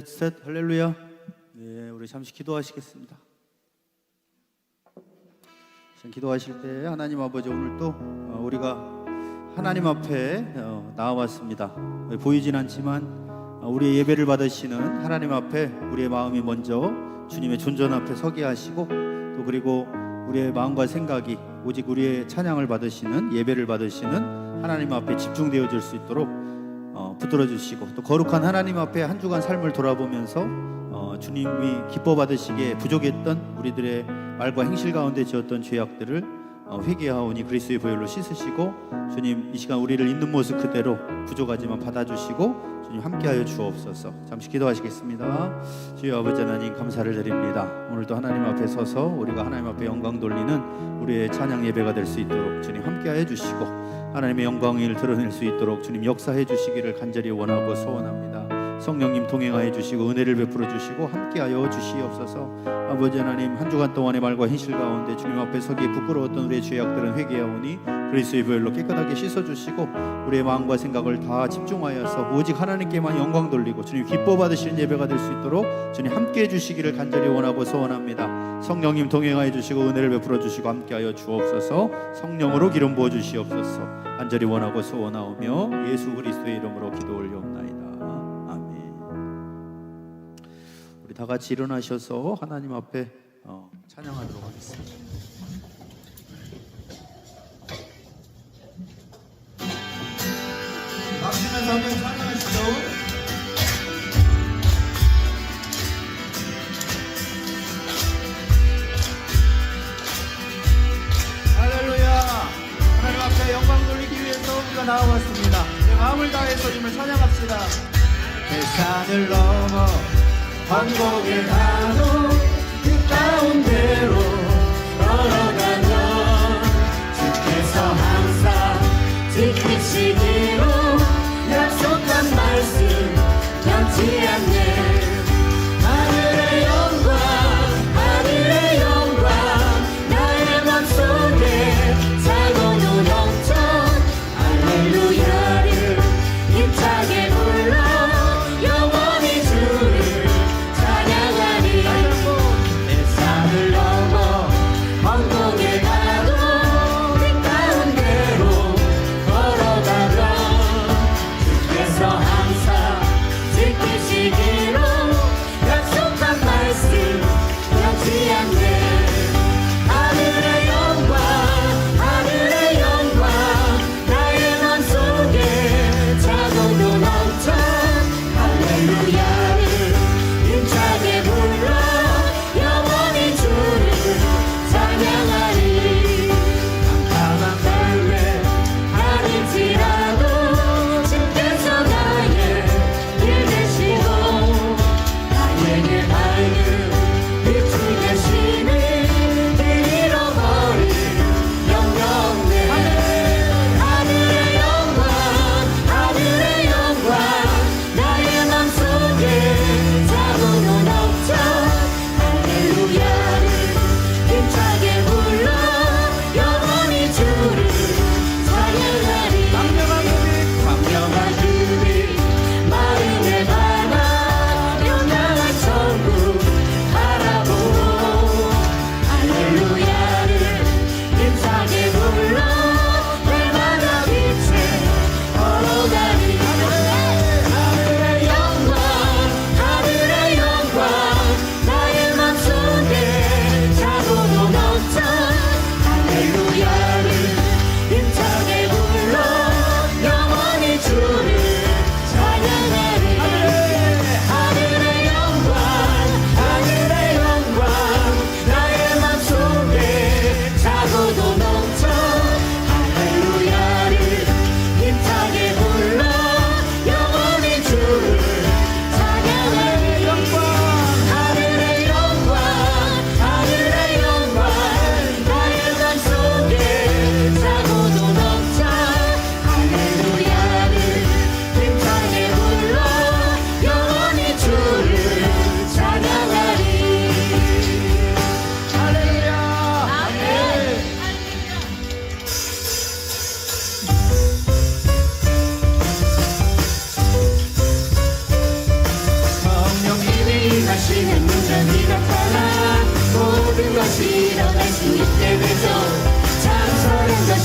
셋, 할렐루야. 네, 우리 잠시 기도하시겠습니다. 기도하실 때 하나님 아버지, 오늘 또 우리가 하나님 앞에 나와왔습니다. 보이진 않지만 우리의 예배를 받으시는 하나님 앞에 우리의 마음이 먼저 주님의 존전 앞에 서게 하시고, 또 그리고 우리의 마음과 생각이 오직 우리의 찬양을 받으시는, 예배를 받으시는 하나님 앞에 집중되어질 수 있도록 붙들어 주시고, 또 거룩한 하나님 앞에 한 주간 삶을 돌아보면서 주님이 기뻐 받으시기에 부족했던 우리들의 말과 행실 가운데 지었던 죄악들을 회개하오니 그리스도의 보혈로 씻으시고, 주님 이 시간 우리를 있는 모습 그대로 부족하지만 받아주시고 주님 함께하여 주옵소서. 잠시 기도하시겠습니다. 주여 아버지 하나님, 감사를 드립니다. 오늘도 하나님 앞에 서서 우리가 하나님 앞에 영광 돌리는 우리의 찬양 예배가 될 수 있도록 주님 함께하여 주시고, 하나님의 영광을 드러낼 수 있도록 주님 역사해 주시기를 간절히 원하고 소원합니다. 성령님 동행하여 주시고 은혜를 베풀어 주시고 함께하여 주시옵소서. 아버지 하나님, 한 주간 동안의 말과 현실 가운데 주님 앞에 서기에 부끄러웠던 우리의 죄악들은 회개하오니 그리스도의 보혈로 깨끗하게 씻어주시고, 우리의 마음과 생각을 다 집중하여서 오직 하나님께만 영광 돌리고 주님 기뻐 받으시는 예배가 될 수 있도록 주님 함께해 주시기를 간절히 원하고 소원합니다. 성령님 동행하여 주시고 은혜를 베풀어 주시고 함께하여 주옵소서. 성령으로 기름 부어 주시옵소서. 간절히 원하고 소원하오며 예수 그리스도의 이름으로 기도 올려옵나이다. 우리 다 같이 일어나셔서 하나님 앞에 찬양하도록 하겠습니다. 박수면서 한번 찬양하시죠. 할렐루야. 하나님 앞에 영광 돌리기 위해서 우리가 나와왔습니다. 내 마음을 다해서 주님을 찬양합시다. 계산을 넘어 천국에 가도 그 가운데로 걸어가면 주께서 항상 지키시기로 약속한 말씀 변치 않네. 하늘의 영광, 하늘의 영광, 나의 맘속에 살고는 넘쳐 할렐루야를 힘차게 불러 영원히 주를 찬양하리. 내 산을 넘어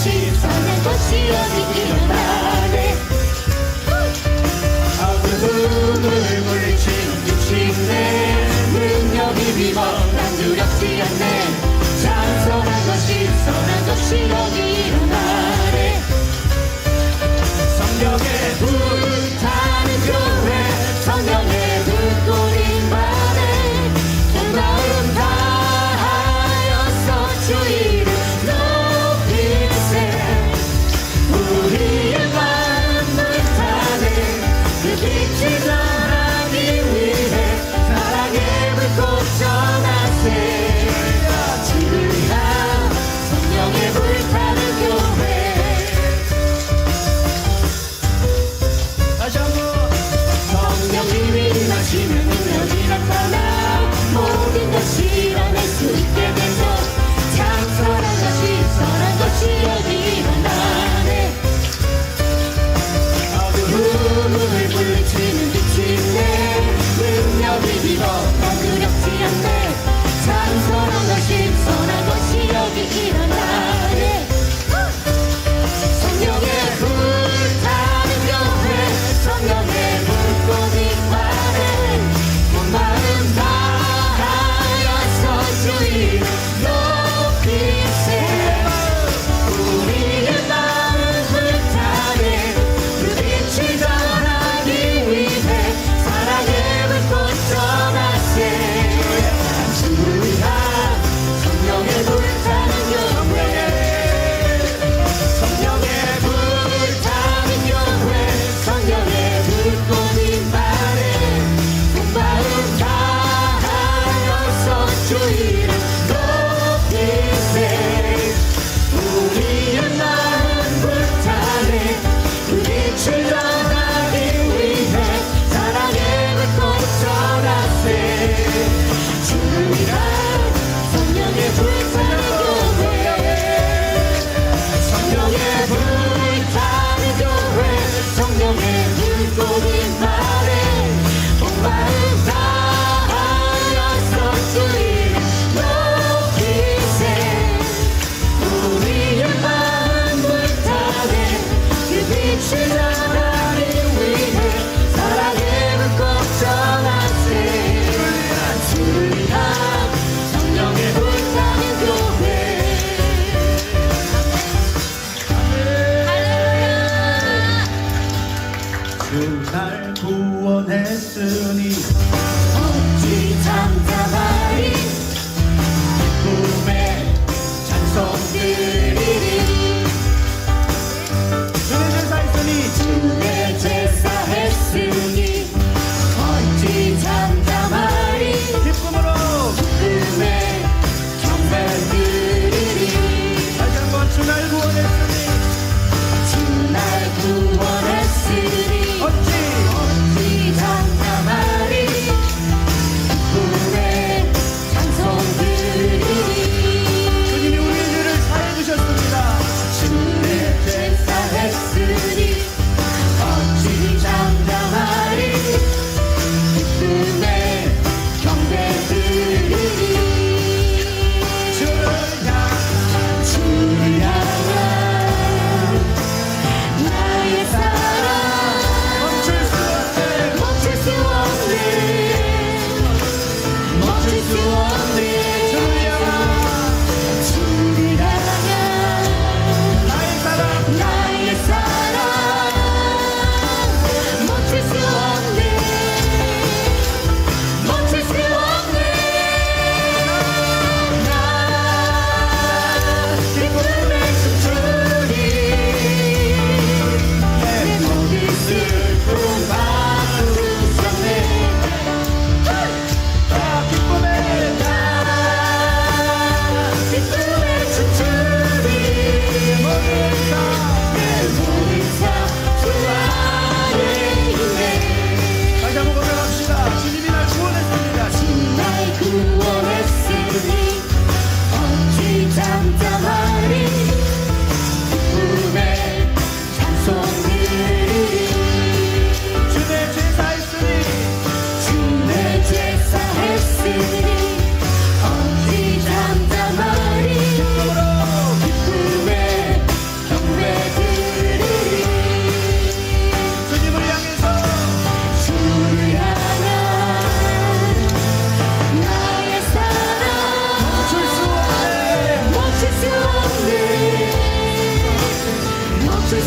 것이 선한 것이 여기 일어나네 어두움을 물리치는 빛이 내 능력이 비고 난 두렵지 않네 참 선한 것이 여기 일어나네 성령의 불타는 교회 성령의 불꽃인 밤에 온 마음 다하여서 주 이름 높일세 우리의 마음 불타네 그 빛이 전하기 위해 사랑의 불꽃 전하세 주를 위한 성령의 불타는 교회 다시 한번 성령님이 임하시면 능력이 나타나 모든 것이 일어날 수 있게 되죠 참 선한 것이 여기 일어나네 어두움을 물리치는 빛이 내 능력이 비고 난 두렵지 않네 참 선한 것이 여기 일어나네 성령의 불타는 교회 성령의 불꽃이 바래 온 마음 다하여서 주 이름 높일세 우리의 마음 불타네 그 빛이 전하기 위해 사랑의 불꽃 전하세 주를 위한 성령의 불타는 교회 성령의 불타는 교회 성령의 불꽃이 바래 온 마음 다하여서 주 이름 높일세 우리의 마음 불타네 그 빛을 전하기 위해 사랑의 불꽃 전하세 주를 위한 성령의 불타는 교회 성령의 불타는 교회 성령의 불꽃이 바래 온 마음 다하여서 주 이름 높일세 우리의 마음 불타네 그 빛을 전하기 위해 사랑의 불꽃 전하세 주를 위한 성령의 불타는 교회 주 날 구원했으니 어찌 잠잠하리 꿈에 찬송 드리리 주의 제사했으니 주의 제사 했으니 어찌 잠잠하리 기쁨으로 꿈에 경배 드리리 다시 한번 주 날 구원했으니 주 날 구원했으니 어찌 잠잠하리 꿈에 찬송 드리리 주님이 우리의 죄를 사해 주셨습니다.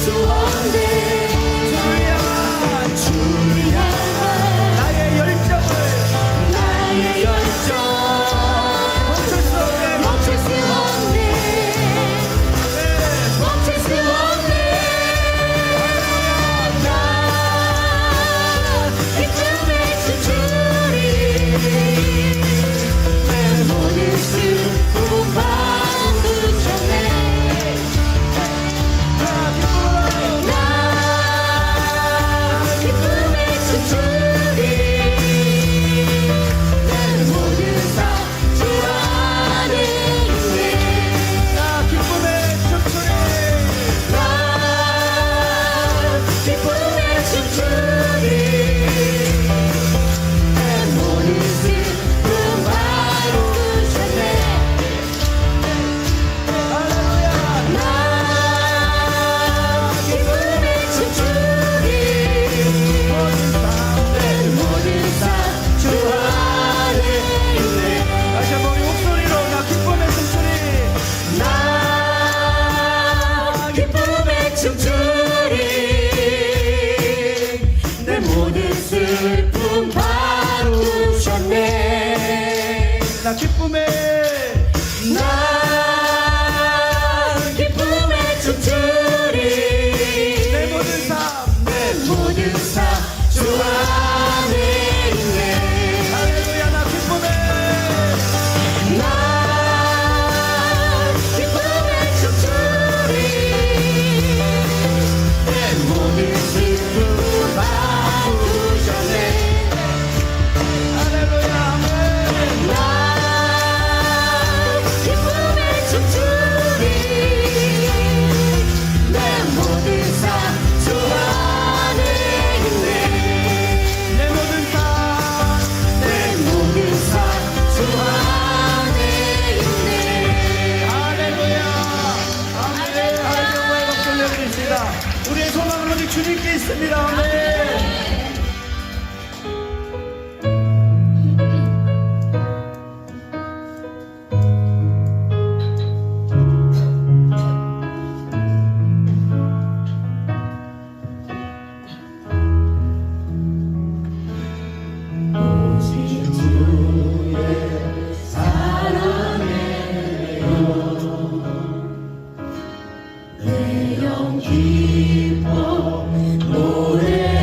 수 없네 주를 향한 나의 열정 멈출 수 없네 멈출 수 없네 나 기쁨에 춤추리 내 모든 슬픔 바꾸셨네 나 기쁨에 춤추리 내 모든 삶 주 안에 있네 나 기쁨에 춤추리 내 모든 슬픔 바꾸셨네 나 기쁨에 춤추리 내 모든 삶 주 안에 있네 다시 한번 우리 목소리로 나 기쁨의 숨소리 나 기쁨에 춤추리 내 모든 슬픔 바꾸셨네 나 기쁨의 나 기쁨에 춤추리 내 모든 삶 내 모든 삶 주 안에 있네 할렐루야 나 기쁨의 나 기쁨에 춤추리 내 모든 슬픔 바꾸셨네 할렐루야 아멘 나 기쁨에 춤추리 내 모든 삶 주 안에 있네 내 모든 삶 내 모든 삶 주 안에 있네 할렐루야 아멘 하나님의 박수 올려드립니다 우리의 소망은 오직 주님께 있습니다 아멘 영 기뻐 노래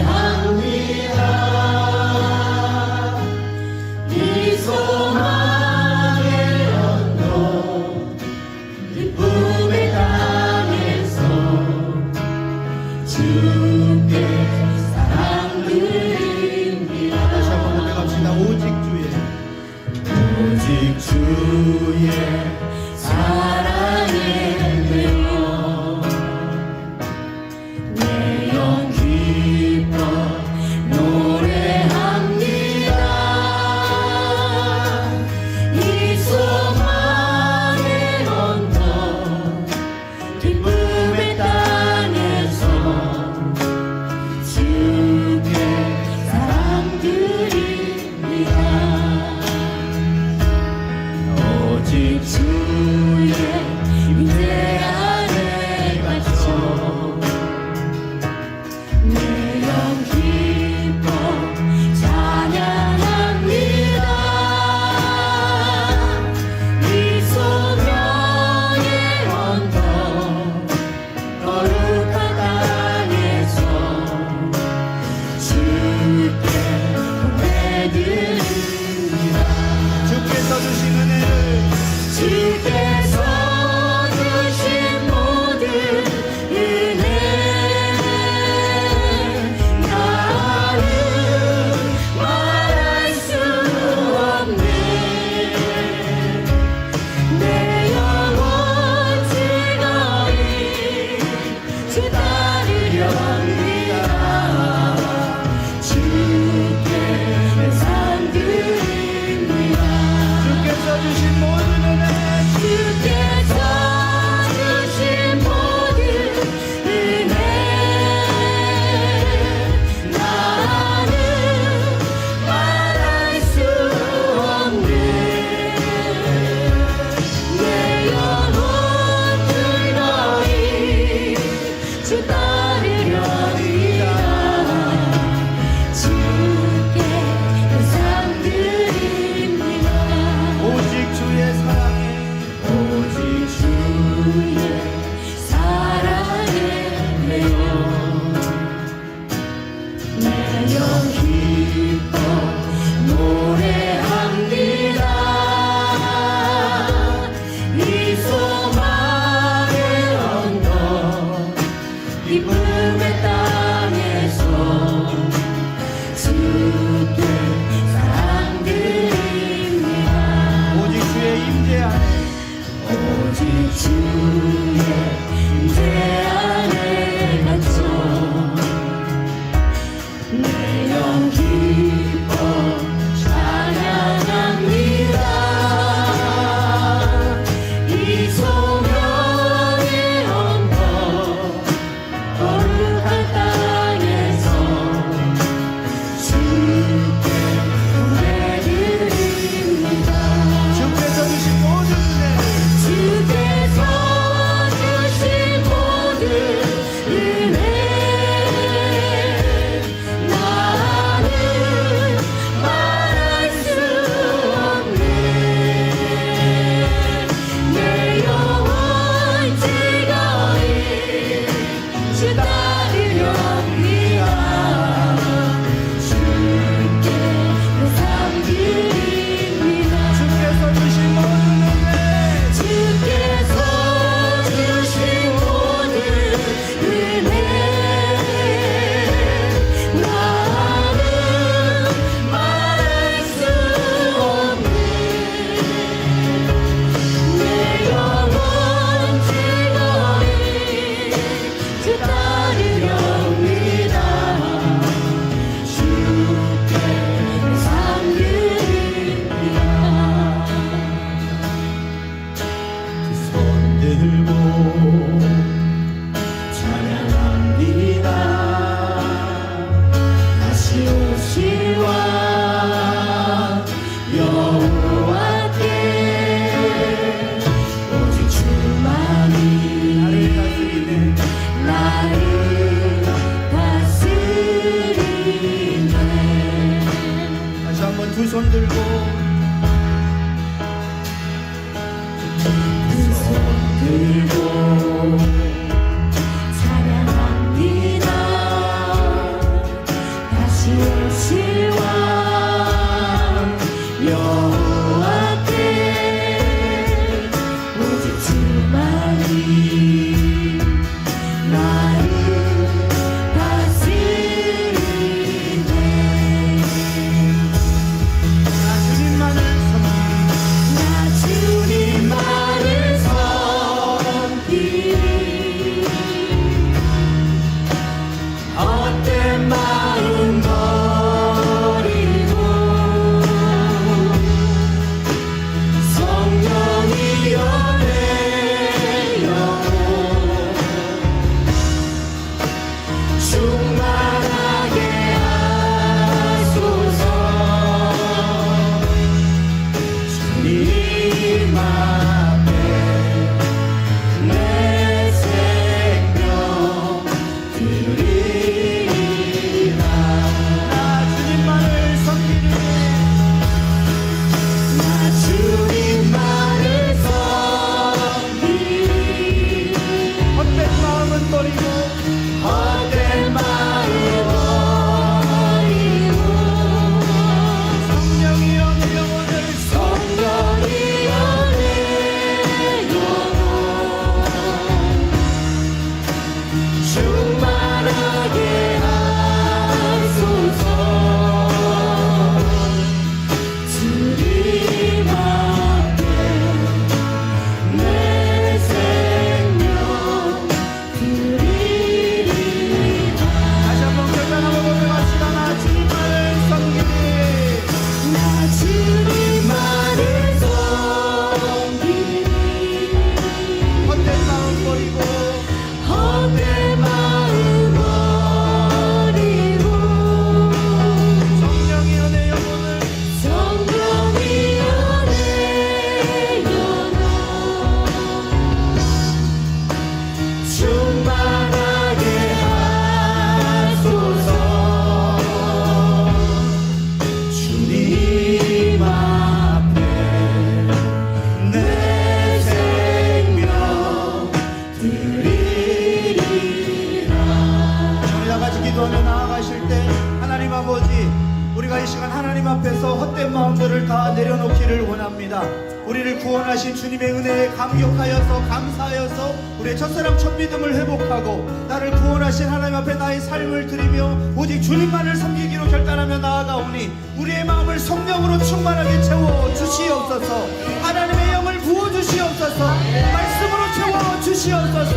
우리가 이 시간 하나님 앞에서 헛된 마음들을 다 내려놓기를 원합니다. 우리를 구원하신 주님의 은혜에 감격하여서 감사하여서 우리의 첫사랑 첫믿음을 회복하고 나를 구원하신 하나님 앞에 나의 삶을 드리며 오직 주님만을 섬기기로 결단하며 나아가오니 우리의 마음을 성령으로 충만하게 채워 주시옵소서. 하나님의 영을 부어 주시옵소서. 말씀으로 채워 주시옵소서.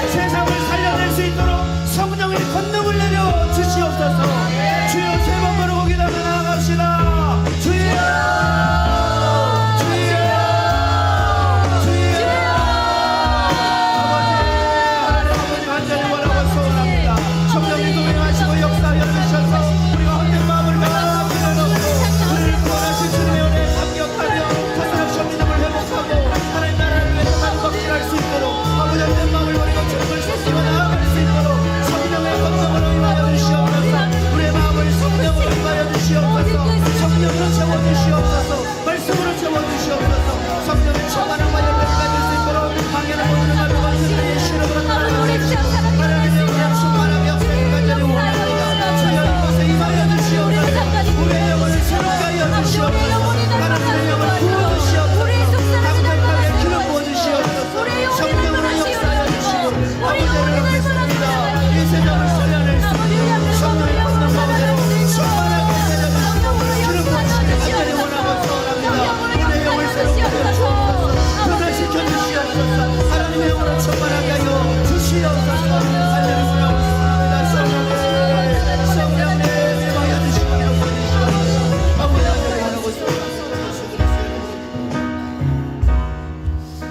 세상을 살려낼 수 있도록 성령의 권능을 내려 주시옵소서. 주여 세 번 부르고 기도하며 나아갑시다. 주여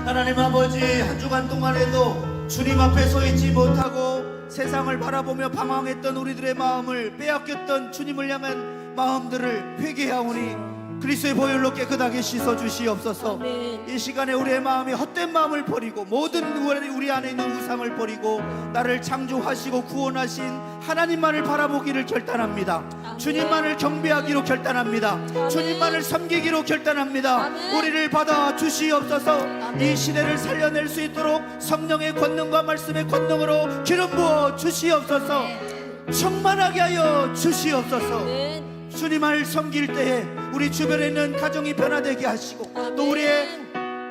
하나님 아버지, 한 주간 동안에도 주님 앞에 서 있지 못하고 세상을 바라보며 방황했던 우리들의 마음을 빼앗겼던 주님을 향한 마음들을 회개하오니 그리스도의 보혈로 깨끗하게 씻어 주시옵소서. 이 시간에 우리의 마음이 헛된 마음을 버리고 모든 우리 안에 있는 우상을 버리고 나를 창조하시고 구원하신 하나님만을 바라보기를 결단합니다. 주님만을 경배하기로 결단합니다. 주님만을 섬기기로 결단합니다. 우리를 받아 주시옵소서. 이 시대를 살려낼 수 있도록 성령의 권능과 말씀의 권능으로 기름 부어 주시옵소서. 충만하게 하여 주시옵소서. 주님을 섬길 때에 우리 주변에 있는 가정이 변화되게 하시고 또 우리의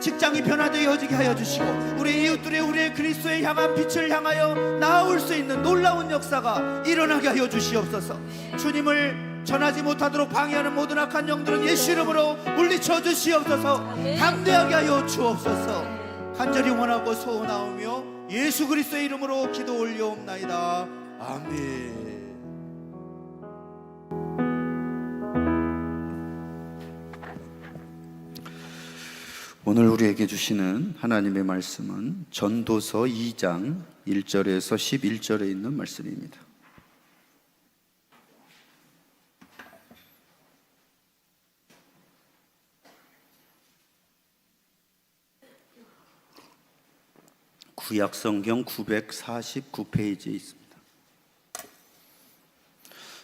직장이 변화되어지게 하여 주시고 우리 이웃들의 우리의 그리스도에 향한 빛을 향하여 나아올 수 있는 놀라운 역사가 일어나게 하여 주시옵소서. 주님을 전하지 못하도록 방해하는 모든 악한 영들은 예수 이름으로 물리쳐 주시옵소서. 담대하게 하여 주옵소서. 간절히 원하고 소원하오며 예수 그리스도의 이름으로 기도 올려옵나이다. 아멘. 오늘 우리에게 주시는 하나님의 말씀은 전도서 2장 1절에서 11절에 있는 말씀입니다. 구약성경 949페이지에 있습니다.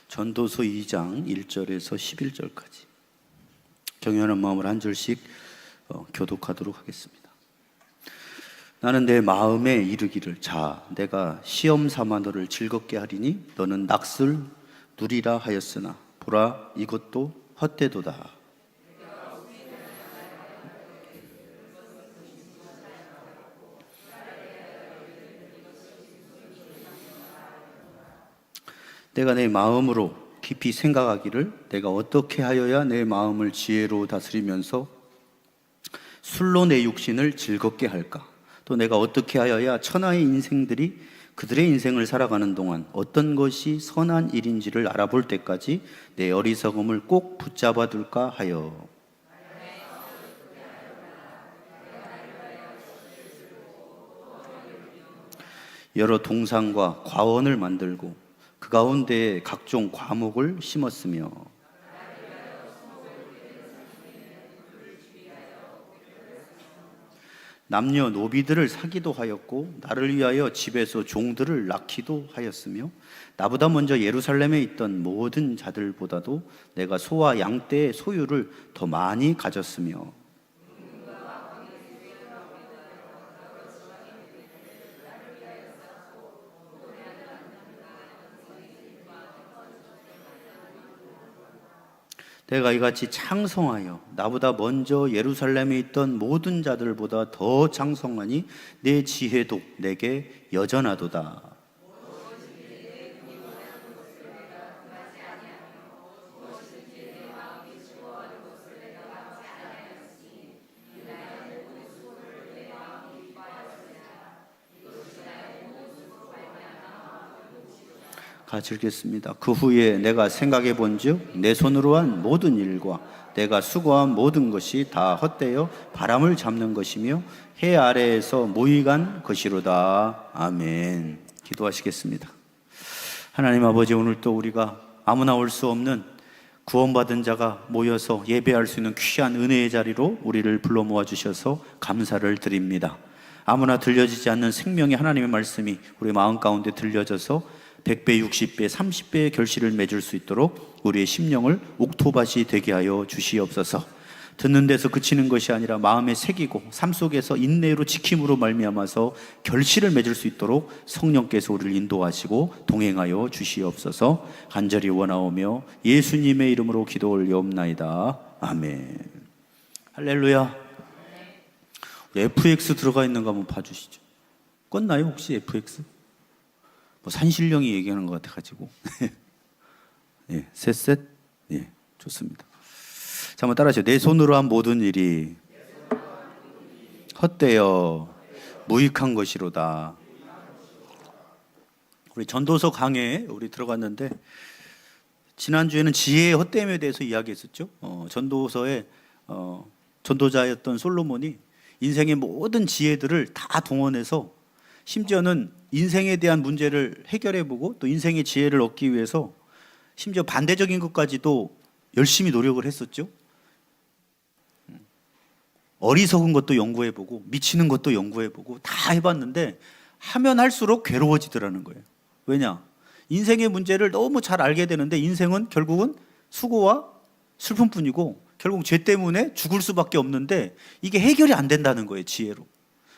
전도서 2장 1절에서 11절까지 경외하는 마음으로 한 절씩 교독하도록 하겠습니다. 나는 내 마음에 이르기를 자 내가 시험 삼아 너를 즐겁게 하리니 너는 낙을 누리라 하였으나 보라 이것도 헛되도다. 내가 내 마음으로 깊이 생각하기를 내가 어떻게 하여야 내 마음을 지혜로 다스리면서 술로 내 육신을 즐겁게 할까? 또 내가 어떻게 하여야 천하의 인생들이 그들의 인생을 살아가는 동안 어떤 것이 선한 일인지를 알아볼 때까지 내 어리석음을 꼭 붙잡아 둘까 하여 여러 동상과 과원을 만들고 그 가운데에 각종 과목을 심었으며 남녀 노비들을 사기도 하였고 나를 위하여 집에서 종들을 낳기도 하였으며 나보다 먼저 예루살렘에 있던 모든 자들보다도 내가 소와 양떼의 소유를 더 많이 가졌으며 내가 이같이 창성하여 나보다 먼저 예루살렘에 있던 모든 자들보다 더 창성하니 내 지혜도 내게 여전하도다. 같이 읽겠습니다. 그 후에 내가 생각해 본즉 내 손으로 한 모든 일과 내가 수고한 모든 것이 다 헛되어 바람을 잡는 것이며 해 아래에서 무익한 것이로다. 아멘. 기도하시겠습니다. 하나님 아버지, 오늘 또 우리가 아무나 올 수 없는 구원받은 자가 모여서 예배할 수 있는 귀한 은혜의 자리로 우리를 불러 모아 주셔서 감사를 드립니다. 아무나 들려지지 않는 생명의 하나님의 말씀이 우리 마음 가운데 들려져서 100배, 60배, 30배의 결실을 맺을 수 있도록 우리의 심령을 옥토밭이 되게 하여 주시옵소서. 듣는 데서 그치는 것이 아니라 마음에 새기고 삶 속에서 인내로 지킴으로 말미암아서 결실을 맺을 수 있도록 성령께서 우리를 인도하시고 동행하여 주시옵소서. 간절히 원하오며 예수님의 이름으로 기도 올려옵나이다. 아멘. 할렐루야. FX 들어가 있는 거 한번 봐주시죠. 껐나요 혹시 FX? 뭐 산신령이 얘기하는 것 같아가지고. 예, 셋. 예, 좋습니다. 자, 한번 따라하시죠. 내 손으로 한 모든 일이 헛되어 무익한 것이로다. 우리 전도서 강해에 우리 들어갔는데 지난주에는 지혜의 헛됨에 대해서 이야기했었죠. 전도서에 전도자였던 솔로몬이 인생의 모든 지혜들을 다 동원해서 심지어는 인생에 대한 문제를 해결해보고 또 인생의 지혜를 얻기 위해서 심지어 반대적인 것까지도 열심히 노력을 했었죠. 어리석은 것도 연구해보고 미치는 것도 연구해보고 다 해봤는데 하면 할수록 괴로워지더라는 거예요. 왜냐? 인생의 문제를 너무 잘 알게 되는데 인생은 결국은 수고와 슬픔뿐이고 결국 죄 때문에 죽을 수밖에 없는데 이게 해결이 안 된다는 거예요, 지혜로.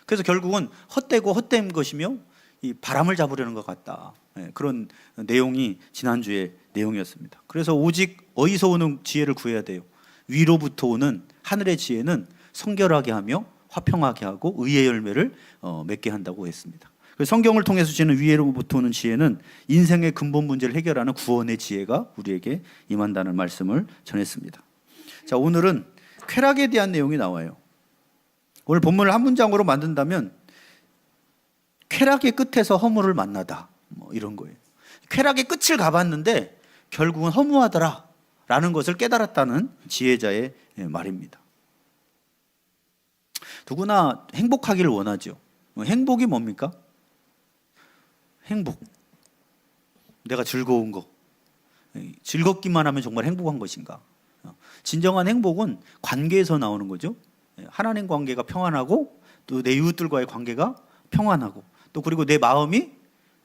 그래서 결국은 헛되고 헛된 것이며 이 바람을 잡으려는 것 같다. 그런 내용이 지난주의 내용이었습니다. 그래서 오직 어디서 오는 지혜를 구해야 돼요? 위로부터 오는 하늘의 지혜는 성결하게 하며 화평하게 하고 의의 열매를 맺게 한다고 했습니다. 성경을 통해서 주시는 위로부터 오는 지혜는 인생의 근본 문제를 해결하는 구원의 지혜가 우리에게 임한다는 말씀을 전했습니다. 자, 오늘은 쾌락에 대한 내용이 나와요. 오늘 본문을 한 문장으로 만든다면 쾌락의 끝에서 허물을 만나다, 뭐 이런 거예요. 쾌락의 끝을 가봤는데 결국은 허무하더라 라는 것을 깨달았다는 지혜자의 말입니다. 누구나 행복하기를 원하죠. 행복이 뭡니까? 행복, 내가 즐거운 거, 즐겁기만 하면 정말 행복한 것인가? 진정한 행복은 관계에서 나오는 거죠. 하나님 관계가 평안하고 또 내 이웃들과의 관계가 평안하고 또 그리고 내 마음이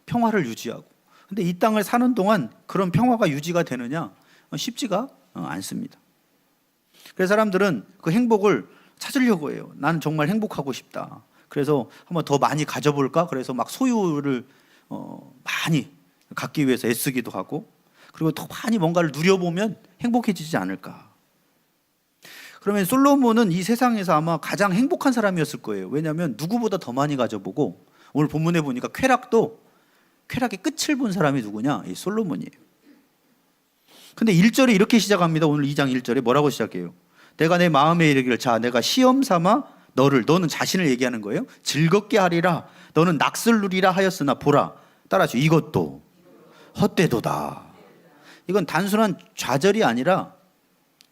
평화를 유지하고. 근데 이 땅을 사는 동안 그런 평화가 유지가 되느냐? 쉽지가 않습니다. 그래서 사람들은 그 행복을 찾으려고 해요. 나는 정말 행복하고 싶다. 그래서 한번 더 많이 가져볼까? 그래서 막 소유를 많이 갖기 위해서 애쓰기도 하고, 그리고 더 많이 뭔가를 누려보면 행복해지지 않을까. 그러면 솔로몬은 이 세상에서 아마 가장 행복한 사람이었을 거예요. 왜냐하면 누구보다 더 많이 가져보고, 오늘 본문에 보니까 쾌락의 끝을 본 사람이 누구냐? 이 솔로몬이에요. 근데 1절에 이렇게 시작합니다. 오늘 2장 1절에 뭐라고 시작해요? 내가 내 마음에 이르기를, 자, 내가 시험 삼아 너는 자신을 얘기하는 거예요. 즐겁게 하리라, 너는 낙을 누리라 하였으나 보라, 따라하죠. 이것도 헛되도다. 이건 단순한 좌절이 아니라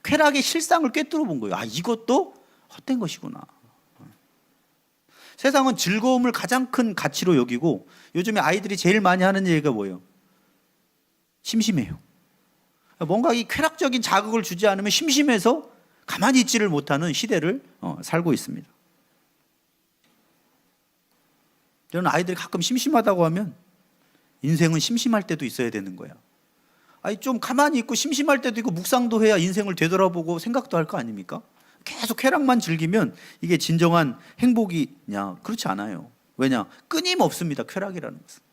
쾌락의 실상을 꿰뚫어 본 거예요. 아, 이것도 헛된 것이구나. 세상은 즐거움을 가장 큰 가치로 여기고 요즘에 아이들이 제일 많이 하는 얘기가 뭐예요? 심심해요. 뭔가 이 쾌락적인 자극을 주지 않으면 심심해서 가만히 있지를 못하는 시대를 살고 있습니다. 저는 아이들이 가끔 심심하다고 하면 인생은 심심할 때도 있어야 되는 거야. 아니, 좀 가만히 있고 심심할 때도 있고 묵상도 해야 인생을 되돌아보고 생각도 할 거 아닙니까? 계속 쾌락만 즐기면 이게 진정한 행복이냐? 그렇지 않아요. 왜냐? 끊임없습니다, 쾌락이라는 것은.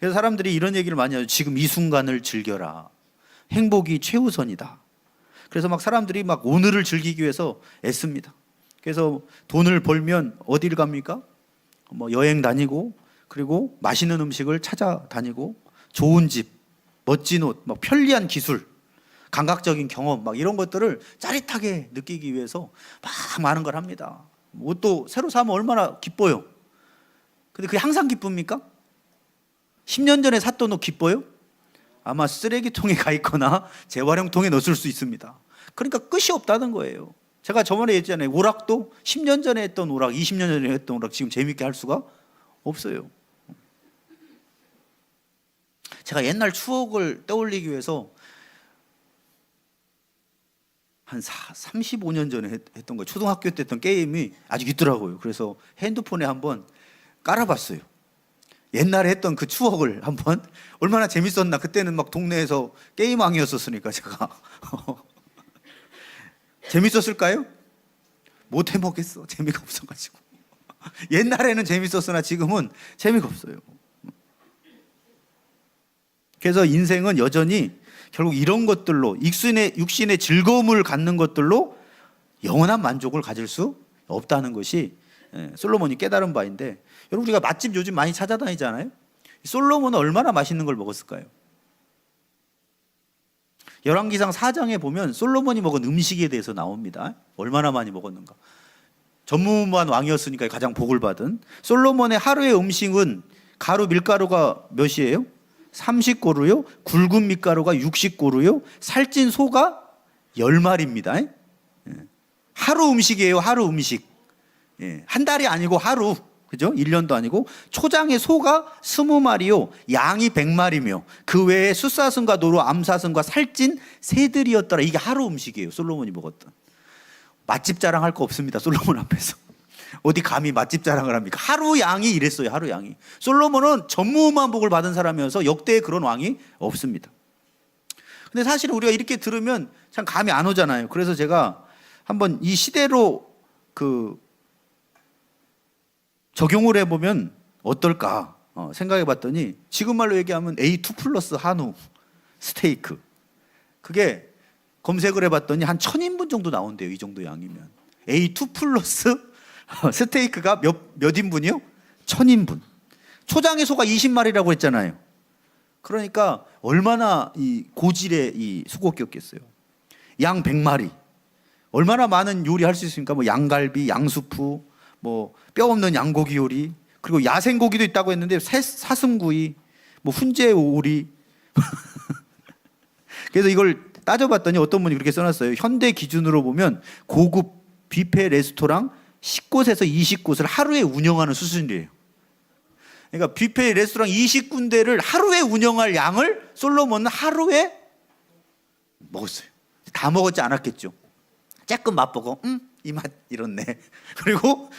그래서 사람들이 이런 얘기를 많이 하죠. 지금 이 순간을 즐겨라. 행복이 최우선이다. 그래서 막 사람들이 막 오늘을 즐기기 위해서 애씁니다. 그래서 돈을 벌면 어디를 갑니까? 뭐 여행 다니고, 그리고 맛있는 음식을 찾아다니고, 좋은 집, 멋진 옷, 막 편리한 기술, 감각적인 경험, 막 이런 것들을 짜릿하게 느끼기 위해서 막 많은 걸 합니다. 옷도 새로 사면 얼마나 기뻐요. 근데 그게 항상 기쁩니까? 10년 전에 샀던 옷 기뻐요? 아마 쓰레기통에 가 있거나 재활용통에 넣을 수 있습니다. 그러니까 끝이 없다는 거예요. 제가 저번에 얘기했잖아요. 오락도 10년 전에 했던 오락, 20년 전에 했던 오락 지금 재밌게 할 수가 없어요. 제가 옛날 추억을 떠올리기 위해서 한 35년 전에 했던 거, 초등학교 때 했던 게임이 아직 있더라고요. 그래서 핸드폰에 한번 깔아봤어요. 옛날에 했던 그 추억을 한번, 얼마나 재밌었나. 그때는 막 동네에서 게임왕이었었으니까 제가 재밌었을까요? 못 해먹겠어. 재미가 없어가지고. 옛날에는 재밌었으나 지금은 재미가 없어요. 그래서 인생은 여전히 결국 이런 것들로, 육신의 즐거움을 갖는 것들로 영원한 만족을 가질 수 없다는 것이 솔로몬이 깨달은 바인데, 여러분 우리가 맛집 요즘 많이 찾아다니잖아요. 솔로몬은 얼마나 맛있는 걸 먹었을까요? 열왕기상 4장에 보면 솔로몬이 먹은 음식에 대해서 나옵니다. 얼마나 많이 먹었는가. 전무후무한 왕이었으니까 가장 복을 받은. 솔로몬의 하루의 음식은 가루 밀가루가 몇이에요? 30고루요. 굵은 밀가루가 60고루요. 살찐 소가 10마리입니다. 하루 음식이에요. 하루 음식. 한 달이 아니고 하루. 그죠? 1년도 아니고. 초장에 소가 20마리요. 양이 100마리며 그 외에 숫사슴과 노루, 암사슴과 살찐 새들이었더라. 이게 하루 음식이에요. 솔로몬이 먹었던. 맛집 자랑할 거 없습니다. 솔로몬 앞에서. 어디 감히 맛집 자랑을 합니까? 하루 양이 이랬어요. 하루 양이. 솔로몬은 전무후무한 복을 받은 사람이어서 역대에 그런 왕이 없습니다. 근데 사실 우리가 이렇게 들으면 참 감이 안 오잖아요. 그래서 제가 한번 이 시대로 적용을 해보면 어떨까 생각해 봤더니, 지금 말로 얘기하면 A2 플러스 한우 스테이크, 그게 검색을 해봤더니 한 1000인분 정도 나온대요. 이 정도 양이면. A2 플러스 스테이크가 몇 인분이요? 1000인분. 초장의 소가 20마리라고 했잖아요. 그러니까 얼마나 이 고질의 이 수고기였겠어요. 양 100마리. 얼마나 많은 요리 할 수 있습니까? 뭐 양갈비, 양수프, 뭐 뼈 없는 양고기 요리, 그리고 야생고기도 있다고 했는데 사슴구이, 뭐 훈제 오리. 그래서 이걸 따져봤더니 어떤 분이 그렇게 써놨어요. 현대 기준으로 보면 고급 뷔페 레스토랑 10곳에서 20곳을 하루에 운영하는 수준이에요. 그러니까 뷔페 레스토랑 20군데를 하루에 운영할 양을 솔로몬은 하루에 먹었어요. 다 먹었지 않았겠죠. 조금 맛보고 이 맛 이렇네. 그리고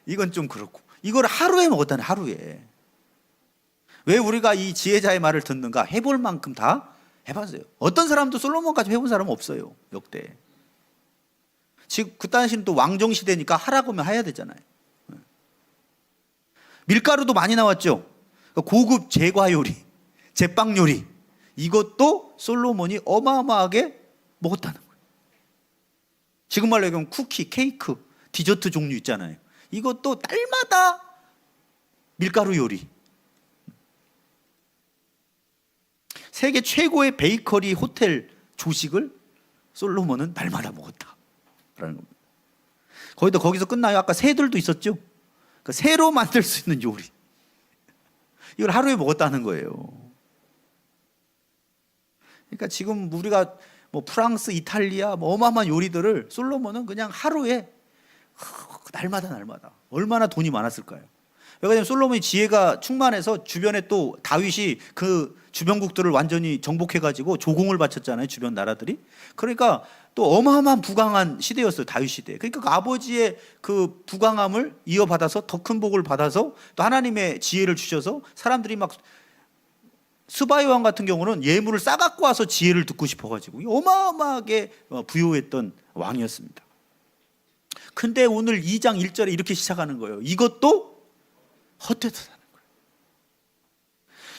이건 좀 그렇고. 이걸 하루에 먹었다네. 하루에. 왜 우리가 이 지혜자의 말을 듣는가? 해볼 만큼 다 해봤어요. 어떤 사람도 솔로몬까지 해본 사람은 없어요. 역대. 지금 그 당시는 또 왕정 시대니까 하라고 하면 해야 되잖아요. 밀가루도 많이 나왔죠. 고급 제과 요리, 제빵 요리, 이것도 솔로몬이 어마어마하게 먹었다는 거예요. 지금 말로 얘기하면 쿠키, 케이크, 디저트 종류 있잖아요. 이것도 날마다 밀가루 요리. 세계 최고의 베이커리 호텔 조식을 솔로몬은 날마다 먹었다라는 겁니다. 거기서 끝나요? 아까 새들도 있었죠? 그러니까 새로 만들 수 있는 요리, 이걸 하루에 먹었다는 거예요. 그러니까 지금 우리가 뭐 프랑스, 이탈리아 뭐 어마어마한 요리들을 솔로몬은 그냥 하루에 날마다 얼마나 돈이 많았을까요? 왜냐하면 솔로몬이 지혜가 충만해서 주변에 또 다윗이 그 주변국들을 완전히 정복해가지고 조공을 바쳤잖아요. 주변 나라들이. 그러니까 또 어마어마한 부강한 시대였어요. 다윗 시대. 그러니까 그 아버지의 그 부강함을 이어받아서 더 큰 복을 받아서 또 하나님의 지혜를 주셔서 사람들이 막, 스바이 왕 같은 경우는 예물을 싸갖고 와서 지혜를 듣고 싶어가지고 어마어마하게 부유했던 왕이었습니다. 근데 오늘 2장 1절에 이렇게 시작하는 거예요. 이것도 헛되다는 거예요.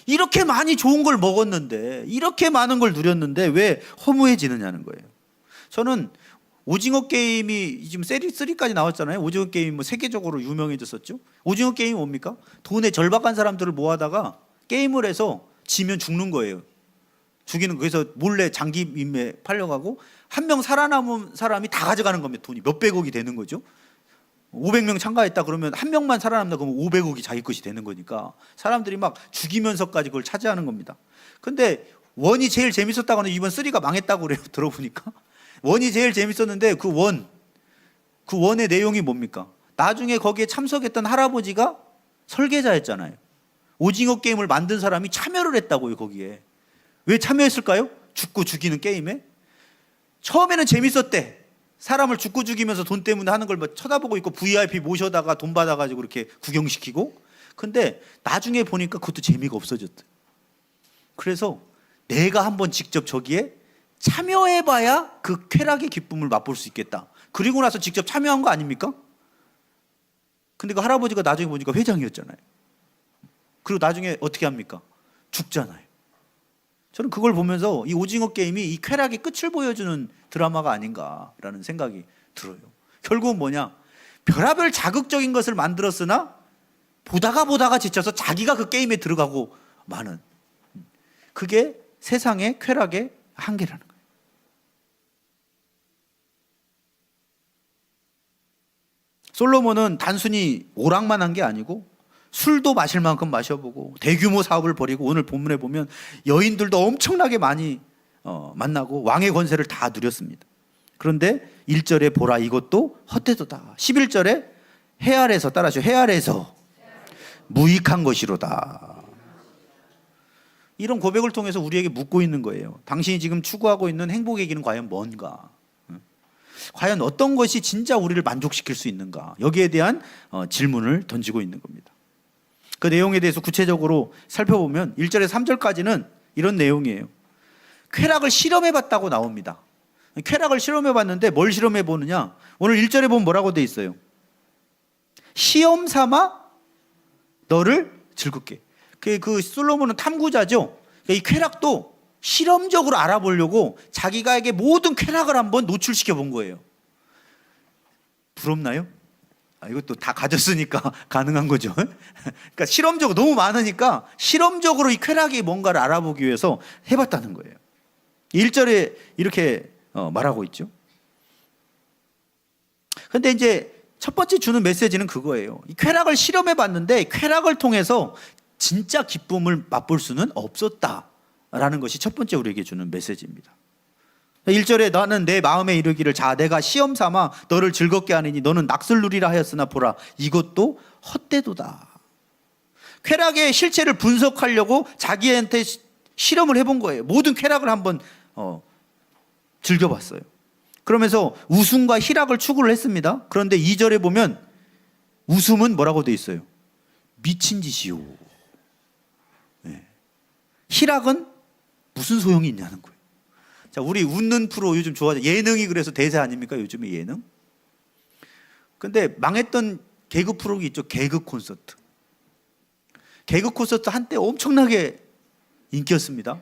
이렇게 많이 좋은 걸 먹었는데, 이렇게 많은 걸 누렸는데 왜 허무해지느냐는 거예요. 저는 오징어 게임이 지금 세리 3까지 나왔잖아요. 오징어 게임 뭐 세계적으로 유명해졌었죠. 오징어 게임이 뭡니까? 돈의 절박한 사람들을 모아다가 게임을 해서 지면 죽는 거예요. 죽이는 거에서 몰래 장기 임에 팔려가고 한 명 살아남은 사람이 다 가져가는 겁니다. 돈이 몇백억이 되는 거죠. 500명 참가했다 그러면 한 명만 살아남는다 그러면 500억이 자기 것이 되는 거니까 사람들이 막 죽이면서까지 그걸 차지하는 겁니다. 근데 원이 제일 재밌었다고 하는 이번 3가 망했다고 그래요. 들어보니까 원이 제일 재밌었는데 그 원의 내용이 뭡니까? 나중에 거기에 참석했던 할아버지가 설계자였잖아요. 오징어 게임을 만든 사람이 참여를 했다고요. 거기에 왜 참여했을까요? 죽고 죽이는 게임에. 처음에는 재밌었대. 사람을 죽고 죽이면서 돈 때문에 하는 걸 뭐 쳐다보고 있고 VIP 모셔다가 돈 받아가지고 이렇게 구경시키고. 근데 나중에 보니까 그것도 재미가 없어졌대. 그래서 내가 한번 직접 저기에 참여해봐야 그 쾌락의 기쁨을 맛볼 수 있겠다. 그리고 나서 직접 참여한 거 아닙니까? 근데 그 할아버지가 나중에 보니까 회장이었잖아요. 그리고 나중에 어떻게 합니까? 죽잖아요. 저는 그걸 보면서 이 오징어 게임이 이 쾌락의 끝을 보여주는 드라마가 아닌가라는 생각이 들어요. 결국은 뭐냐? 별하별 자극적인 것을 만들었으나 보다가 지쳐서 자기가 그 게임에 들어가고 마는, 그게 세상의 쾌락의 한계라는 거예요. 솔로몬은 단순히 오락만 한 게 아니고 술도 마실 만큼 마셔보고 대규모 사업을 벌이고, 오늘 본문에 보면 여인들도 엄청나게 많이 만나고 왕의 권세를 다 누렸습니다. 그런데 1절에 보라 이것도 헛되도다. 11절에 해 아래서, 따라하시오, 해 아래서 무익한 것이로다. 이런 고백을 통해서 우리에게 묻고 있는 거예요. 당신이 지금 추구하고 있는 행복의 길은 과연 뭔가? 과연 어떤 것이 진짜 우리를 만족시킬 수 있는가? 여기에 대한 질문을 던지고 있는 겁니다. 그 내용에 대해서 구체적으로 살펴보면 1절에서 3절까지는 이런 내용이에요. 쾌락을 실험해봤다고 나옵니다. 쾌락을 실험해봤는데 뭘 실험해보느냐? 오늘 1절에 보면 뭐라고 돼 있어요? 시험 삼아 너를 즐겁게. 그 솔로몬은 탐구자죠. 이 쾌락도 실험적으로 알아보려고 자기가에게 모든 쾌락을 한번 노출시켜 본 거예요. 부럽나요? 이것도 다 가졌으니까 가능한 거죠. 그러니까 실험적으로 너무 많으니까 실험적으로 이 쾌락이 뭔가를 알아보기 위해서 해봤다는 거예요. 1절에 이렇게 말하고 있죠. 근데 이제 첫 번째 주는 메시지는 그거예요. 이 쾌락을 실험해봤는데 쾌락을 통해서 진짜 기쁨을 맛볼 수는 없었다라는 것이 첫 번째 우리에게 주는 메시지입니다. 1절에 나는 내 마음에 이르기를 자 내가 시험 삼아 너를 즐겁게 하느니 너는 낙을 누리라 하였으나 보라 이것도 헛되도다. 쾌락의 실체를 분석하려고 자기한테 실험을 해본 거예요. 모든 쾌락을 한번 즐겨봤어요. 그러면서 웃음과 희락을 추구를 했습니다. 그런데 2절에 보면 웃음은 뭐라고 돼 있어요? 미친 짓이요. 네. 희락은 무슨 소용이 있냐는 거예요. 자, 우리 웃는 프로 요즘 좋아하죠. 예능이 그래서 대세 아닙니까? 요즘에 예능. 근데 망했던 개그 프로가 있죠. 개그 콘서트. 개그 콘서트 한때 엄청나게 인기였습니다.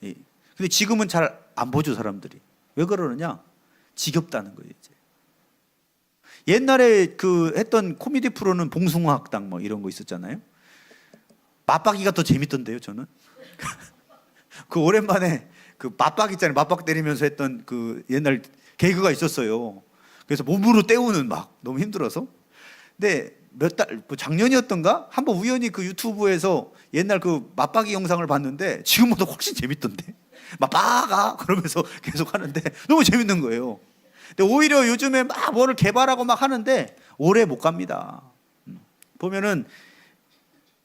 예. 근데 지금은 잘 안 보죠, 사람들이. 왜 그러느냐? 지겹다는 거예요, 이제. 옛날에 그 했던 코미디 프로는 봉숭아 학당 뭐 이런 거 있었잖아요. 맞박이가 더 재밌던데요, 저는. 그 오랜만에 그 맞박 있잖아요. 맞박 때리면서 했던 그 옛날 개그가 있었어요. 그래서 몸으로 때우는 막 너무 힘들어서. 근데 뭐 작년이었던가? 한번 우연히 그 유튜브에서 옛날 그 맞박이 영상을 봤는데 지금보다 훨씬 재밌던데. 맞박아! 그러면서 계속 하는데 너무 재밌는 거예요. 근데 오히려 요즘에 막 뭐를 개발하고 막 하는데 오래 못 갑니다. 보면은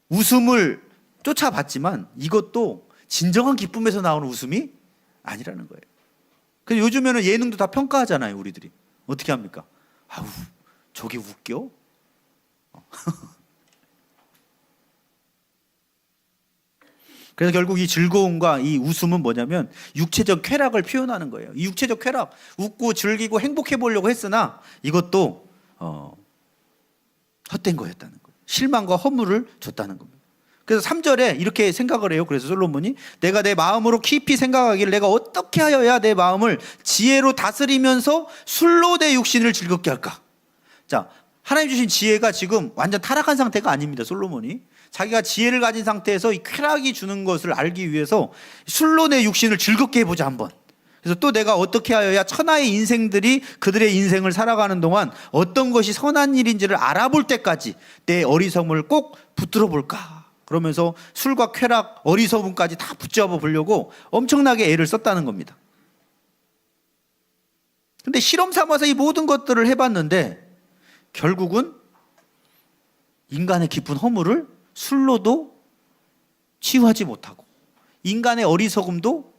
웃음을 쫓아봤지만 이것도 진정한 기쁨에서 나오는 웃음이 아니라는 거예요. 그래서 요즘에는 예능도 다 평가하잖아요, 우리들이. 어떻게 합니까? 아우, 저게 웃겨? 그래서 결국 이 즐거움과 이 웃음은 뭐냐면 육체적 쾌락을 표현하는 거예요. 이 육체적 쾌락, 웃고 즐기고 행복해 보려고 했으나 이것도 헛된 거였다는 거예요. 실망과 허물을 줬다는 겁니다. 그래서 3절에 이렇게 생각을 해요. 그래서 솔로몬이 내가 내 마음으로 깊이 생각하기를 내가 어떻게 하여야 내 마음을 지혜로 다스리면서 술로 내 육신을 즐겁게 할까? 자, 하나님 주신 지혜가 지금 완전 타락한 상태가 아닙니다. 솔로몬이 자기가 지혜를 가진 상태에서 이 쾌락이 주는 것을 알기 위해서 술로 내 육신을 즐겁게 해보자 한번. 그래서 또 내가 어떻게 하여야 천하의 인생들이 그들의 인생을 살아가는 동안 어떤 것이 선한 일인지를 알아볼 때까지 내 어리석음을 꼭 붙들어 볼까? 그러면서 술과 쾌락, 어리석음까지 다 붙잡아 보려고 엄청나게 애를 썼다는 겁니다. 근데 실험 삼아서 이 모든 것들을 해봤는데 결국은 인간의 깊은 허물을 술로도 치유하지 못하고 인간의 어리석음도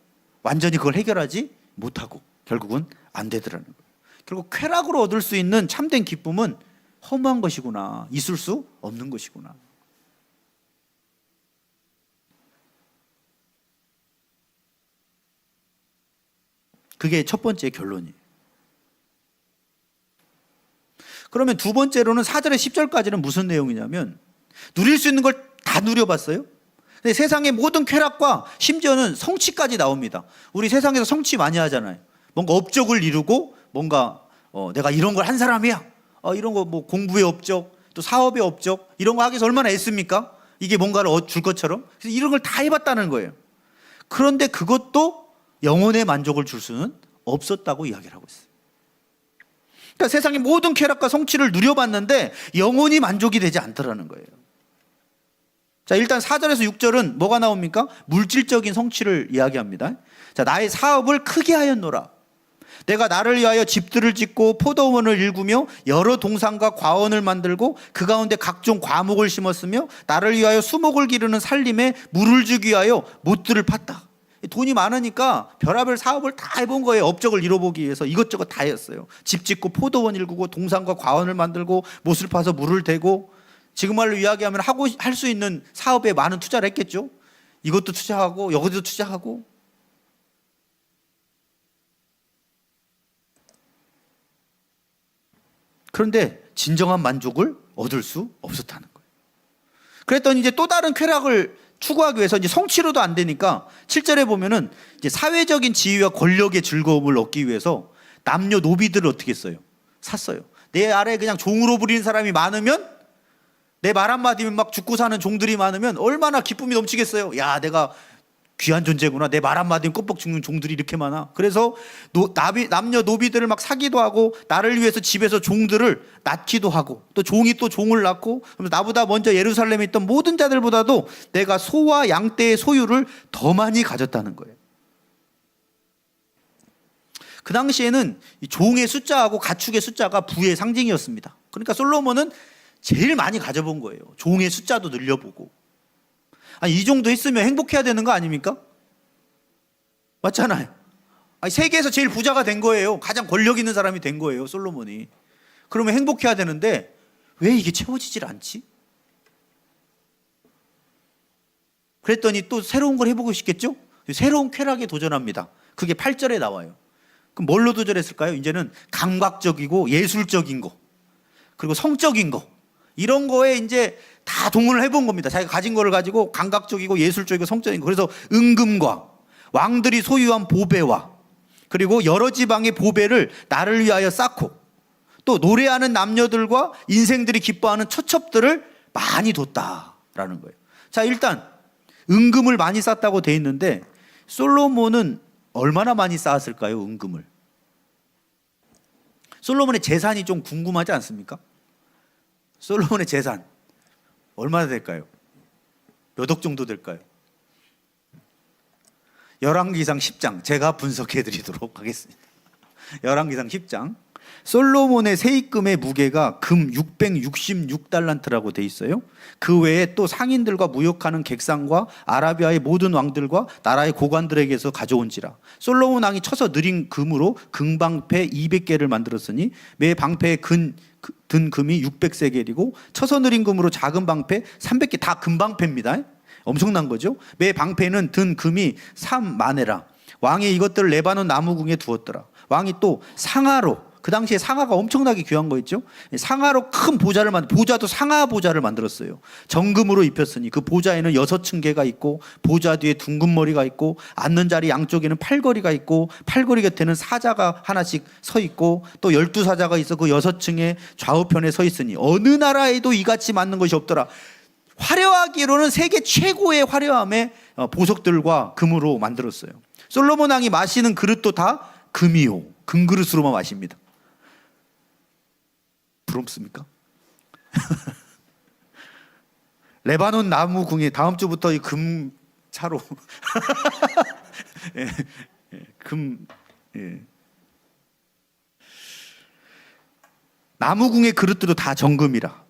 완전히 그걸 해결하지 못하고 결국은 안 되더라는 거예요. 결국 쾌락으로 얻을 수 있는 참된 기쁨은 허무한 것이구나, 있을 수 없는 것이구나. 그게 첫 번째 결론이에요. 그러면 두 번째로는 4절에 10절까지는 무슨 내용이냐면 누릴 수 있는 걸 다 누려봤어요. 근데 세상의 모든 쾌락과 심지어는 성취까지 나옵니다. 우리 세상에서 성취 많이 하잖아요. 뭔가 업적을 이루고 뭔가 내가 이런 걸 한 사람이야. 이런 거 뭐 공부의 업적, 또 사업의 업적 이런 거 하기 위해서 얼마나 애씁니까? 이게 뭔가를 줄 것처럼. 그래서 이런 걸 다 해봤다는 거예요. 그런데 그것도 영혼의 만족을 줄 수는 없었다고 이야기를 하고 있어요. 그러니까 세상의 모든 쾌락과 성취를 누려봤는데 영혼이 만족이 되지 않더라는 거예요. 자, 일단 4절에서 6절은 뭐가 나옵니까? 물질적인 성취를 이야기합니다. 자, 나의 사업을 크게 하였노라. 내가 나를 위하여 집들을 짓고 포도원을 일구며 여러 동산과 과원을 만들고 그 가운데 각종 과목을 심었으며 나를 위하여 수목을 기르는 살림에 물을 주기 위하여 못들을 팠다. 돈이 많으니까 별하별 사업을 다 해본 거예요. 업적을 이뤄보기 위해서 이것저것 다 했어요. 집 짓고 포도원 일구고 동산과 과원을 만들고 못을 파서 물을 대고 지금 말로 이야기하면 할 수 있는 사업에 많은 투자를 했겠죠. 이것도 투자하고 여기도 투자하고. 그런데 진정한 만족을 얻을 수 없었다는 거예요. 그랬더니 이제 또 다른 쾌락을 추구하기 위해서 이제 성취로도 안 되니까 7절에 보면은 이제 사회적인 지위와 권력의 즐거움을 얻기 위해서 남녀 노비들을 어떻게 했어요? 샀어요. 내 아래에 그냥 종으로 부리는 사람이 많으면 내 말 한마디면 막 죽고 사는 종들이 많으면 얼마나 기쁨이 넘치겠어요. 야, 내가 귀한 존재구나. 내 말 한마디면 껍벅 죽는 종들이 이렇게 많아. 그래서 남녀 노비들을 막 사기도 하고 나를 위해서 집에서 종들을 낳기도 하고 또 종이 또 종을 낳고 나보다 먼저 예루살렘에 있던 모든 자들보다도 내가 소와 양떼의 소유를 더 많이 가졌다는 거예요. 그 당시에는 종의 숫자하고 가축의 숫자가 부의 상징이었습니다. 그러니까 솔로몬은 제일 많이 가져본 거예요. 종의 숫자도 늘려보고. 아니, 이 정도 했으면 행복해야 되는 거 아닙니까? 맞잖아요. 아니, 세계에서 제일 부자가 된 거예요. 가장 권력 있는 사람이 된 거예요, 솔로몬이. 그러면 행복해야 되는데 왜 이게 채워지질 않지? 그랬더니 또 새로운 걸 해보고 싶겠죠? 새로운 쾌락에 도전합니다. 그게 8절에 나와요. 그럼 뭘로 도전했을까요? 이제는 감각적이고 예술적인 거, 그리고 성적인 거, 이런 거에 이제 다 동원을 해본 겁니다. 자기가 가진 거를 가지고 감각적이고 예술적이고 성적인 거. 그래서 은금과 왕들이 소유한 보배와 그리고 여러 지방의 보배를 나를 위하여 쌓고 또 노래하는 남녀들과 인생들이 기뻐하는 처첩들을 많이 뒀다라는 거예요. 자, 일단 은금을 많이 쌓았다고 돼 있는데 솔로몬은 얼마나 많이 쌓았을까요? 은금을. 솔로몬의 재산이 좀 궁금하지 않습니까? 솔로몬의 재산 얼마나 될까요? 몇 억 정도 될까요? 열왕기상 10장 제가 분석해 드리도록 하겠습니다. 열왕기상 10장 솔로몬의 세입금의 무게가 금 666달란트라고 돼 있어요. 그 외에 또 상인들과 무역하는 객상과 아라비아의 모든 왕들과 나라의 고관들에게서 가져온지라. 솔로몬 왕이 쳐서 느린 금으로 금방패 200개를 만들었으니 매 방패에 든 금이 600세겔이고 쳐서 느린 금으로 작은 방패 300개, 다 금방패입니다. 엄청난 거죠. 매 방패는 든 금이 3만에라. 왕이 이것들을 레바논 나무궁에 두었더라. 왕이 또 상아로 그 당시에 상아가 엄청나게 귀한 거였죠. 상아로 큰 보좌를 보좌도 상아 보좌를 만들었어요. 정금으로 입혔으니 그 보좌에는 6층계가 있고 보좌 뒤에 둥근 머리가 있고 앉는 자리 양쪽에는 팔걸이가 있고 팔걸이 곁에는 사자가 하나씩 서 있고 또 12사자가 있어 그 6층에 좌우편에 서 있으니 어느 나라에도 이같이 맞는 것이 없더라. 화려하기로는 세계 최고의 화려함의 보석들과 금으로 만들었어요. 솔로몬 왕이 마시는 그릇도 다 금이요. 금그릇으로만 마십니다. 부럽습니까? 레바논 나무 궁에 다음 주부터 이 금차로 예, 예. 나무궁의 그릇들도 다 정금이라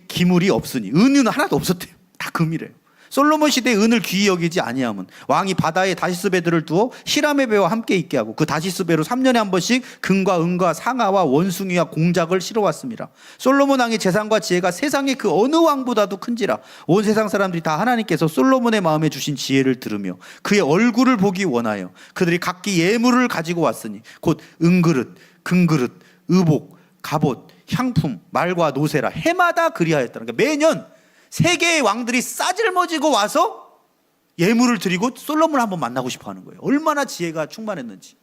기물이 없으니 은은 하나도 없었대요. 다 금이래요. 솔로몬 시대에 은을 귀히 여기지 아니함은 왕이 바다에 다시스 배들을 두어 히람의 배와 함께 있게 하고 그 다시스 배로 3년에 한 번씩 금과 은과 상아와 원숭이와 공작을 실어왔습니다. 솔로몬 왕의 재산과 지혜가 세상의 그 어느 왕보다도 큰지라 온 세상 사람들이 다 하나님께서 솔로몬의 마음에 주신 지혜를 들으며 그의 얼굴을 보기 원하여 그들이 각기 예물을 가지고 왔으니 곧 은그릇, 금그릇, 의복, 갑옷, 향품, 말과 노새라 해마다 그리하였다. 그러니까 매년 세계의 왕들이 싸질머지고 와서 예물을 드리고 솔로몬을 한번 만나고 싶어 하는 거예요. 얼마나 지혜가 충만했는지.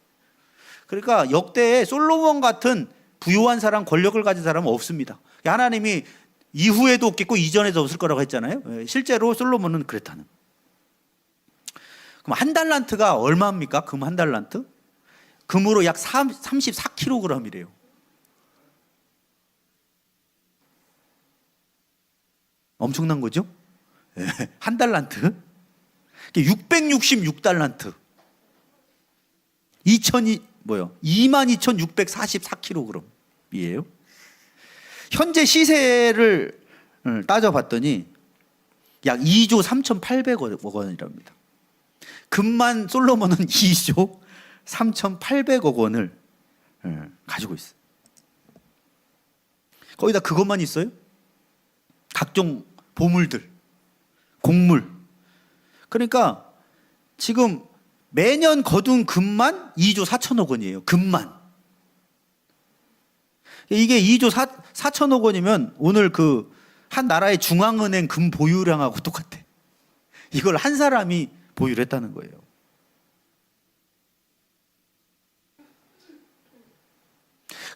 그러니까 역대에 솔로몬 같은 부유한 사람, 권력을 가진 사람은 없습니다. 하나님이 이후에도 없겠고 이전에도 없을 거라고 했잖아요. 실제로 솔로몬은 그랬다는. 그럼 한 달란트가 얼마입니까? 금 한 달란트? 금으로 약 34kg이래요. 엄청난 거죠? 한 달란트. 666달란트. 22,644kg이에요. 현재 시세를 따져봤더니 약 2조 3,800억 원이랍니다. 금만 솔로몬은 2조 3,800억 원을 가지고 있어요. 거기다 그것만 있어요? 각종 보물들, 곡물. 그러니까 지금 매년 거둔 금만 2조 4천억 원이에요. 금만. 이게 2조 4천억 원이면 오늘 그 한 나라의 중앙은행 금 보유량하고 똑같아. 이걸 한 사람이 보유를 했다는 거예요.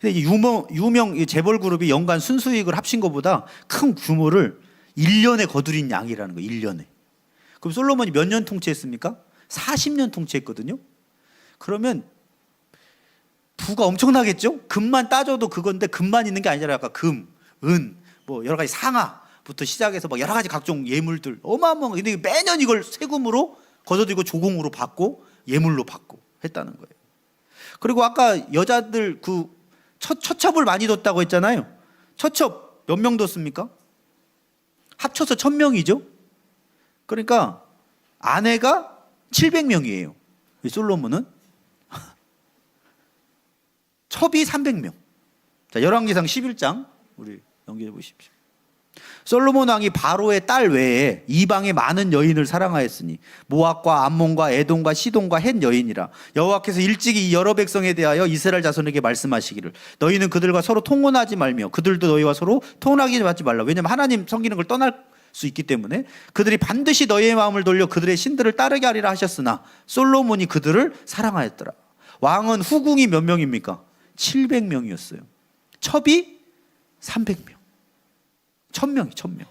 근데 유명 재벌 그룹이 연간 순수익을 합친 것보다 큰 규모를 1년에 거두린 양이라는 거예요. 1년에. 그럼 솔로몬이 몇 년 통치했습니까? 40년 통치했거든요. 그러면 부가 엄청나겠죠? 금만 따져도 그건데 금만 있는 게 아니라 아까 금, 은, 뭐 여러 가지 상아부터 시작해서 막 여러 가지 각종 예물들 어마어마한. 근데 매년 이걸 세금으로 거둬들이고 조공으로 받고 예물로 받고 했다는 거예요. 그리고 아까 여자들 그 처첩을 많이 뒀다고 했잖아요. 처첩 몇 명 뒀습니까? 합쳐서 1000명이죠. 그러니까 아내가 700명이에요. 솔로몬은 첩이 300명. 자, 열왕기상 11장 우리 연결해 보십시오. 솔로몬 왕이 바로의 딸 외에 이방의 많은 여인을 사랑하였으니 모압과 암몬과 에돔과 시돈과 헷 여인이라. 여호와께서 일찍이 이 여러 백성에 대하여 이스라엘 자손에게 말씀하시기를 너희는 그들과 서로 통혼하지 말며 그들도 너희와 서로 통혼하지 말라. 왜냐하면 하나님 섬기는 걸 떠날 수 있기 때문에 그들이 반드시 너희의 마음을 돌려 그들의 신들을 따르게 하리라 하셨으나 솔로몬이 그들을 사랑하였더라. 왕은 후궁이 몇 명입니까? 700명이었어요. 첩이 300명. 1000명.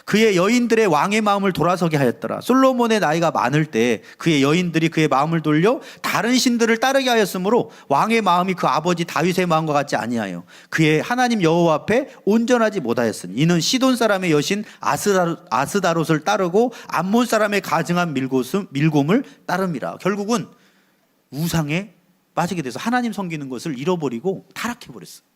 그의 여인들의 왕의 마음을 돌아서게 하였더라. 솔로몬의 나이가 많을 때 그의 여인들이 그의 마음을 돌려 다른 신들을 따르게 하였으므로 왕의 마음이 그 아버지 다윗의 마음과 같지 아니하여 그의 하나님 여호와 앞에 온전하지 못하였으니 이는 시돈 사람의 여신 아스다롯을 따르고 암몬 사람의 가증한 밀곰을 따름이라. 결국은 우상에 빠지게 돼서 하나님 섬기는 것을 잃어버리고 타락해버렸어요.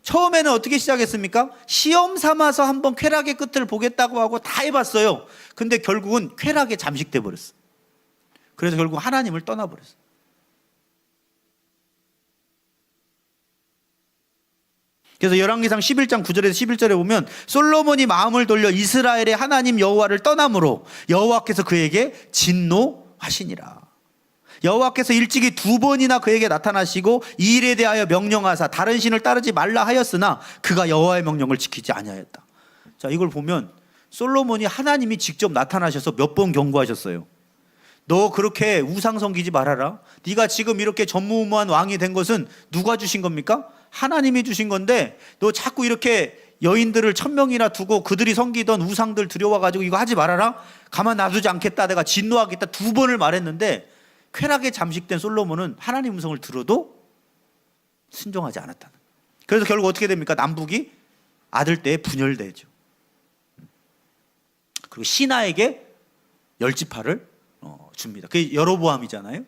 처음에는 어떻게 시작했습니까? 시험 삼아서 한번 쾌락의 끝을 보겠다고 하고 다 해봤어요. 근데 결국은 쾌락에 잠식돼 버렸어. 그래서 결국 하나님을 떠나버렸어. 그래서 열왕기상 11장 9절에서 11절에 보면 솔로몬이 마음을 돌려 이스라엘의 하나님 여호와를 떠남으로 여호와께서 그에게 진노하시니라. 여호와께서 일찍이 2번이나 그에게 나타나시고 이 일에 대하여 명령하사 다른 신을 따르지 말라 하였으나 그가 여호와의 명령을 지키지 아니하였다. 자, 이걸 보면 솔로몬이 하나님이 직접 나타나셔서 몇 번 경고하셨어요. 너 그렇게 우상 섬기지 말아라. 네가 지금 이렇게 전무후무한 왕이 된 것은 누가 주신 겁니까? 하나님이 주신 건데 너 자꾸 이렇게 여인들을 1000명이나 두고 그들이 섬기던 우상들 들여와가지고 이거 하지 말아라. 가만 놔두지 않겠다. 내가 진노하겠다. 2번을 말했는데 쾌락에 잠식된 솔로몬은 하나님 음성을 들어도 순종하지 않았다는 거예요. 그래서 결국 어떻게 됩니까? 남북이 아들 때에 분열되죠. 그리고 신하에게 10지파를 줍니다. 그게 여로보암이잖아요.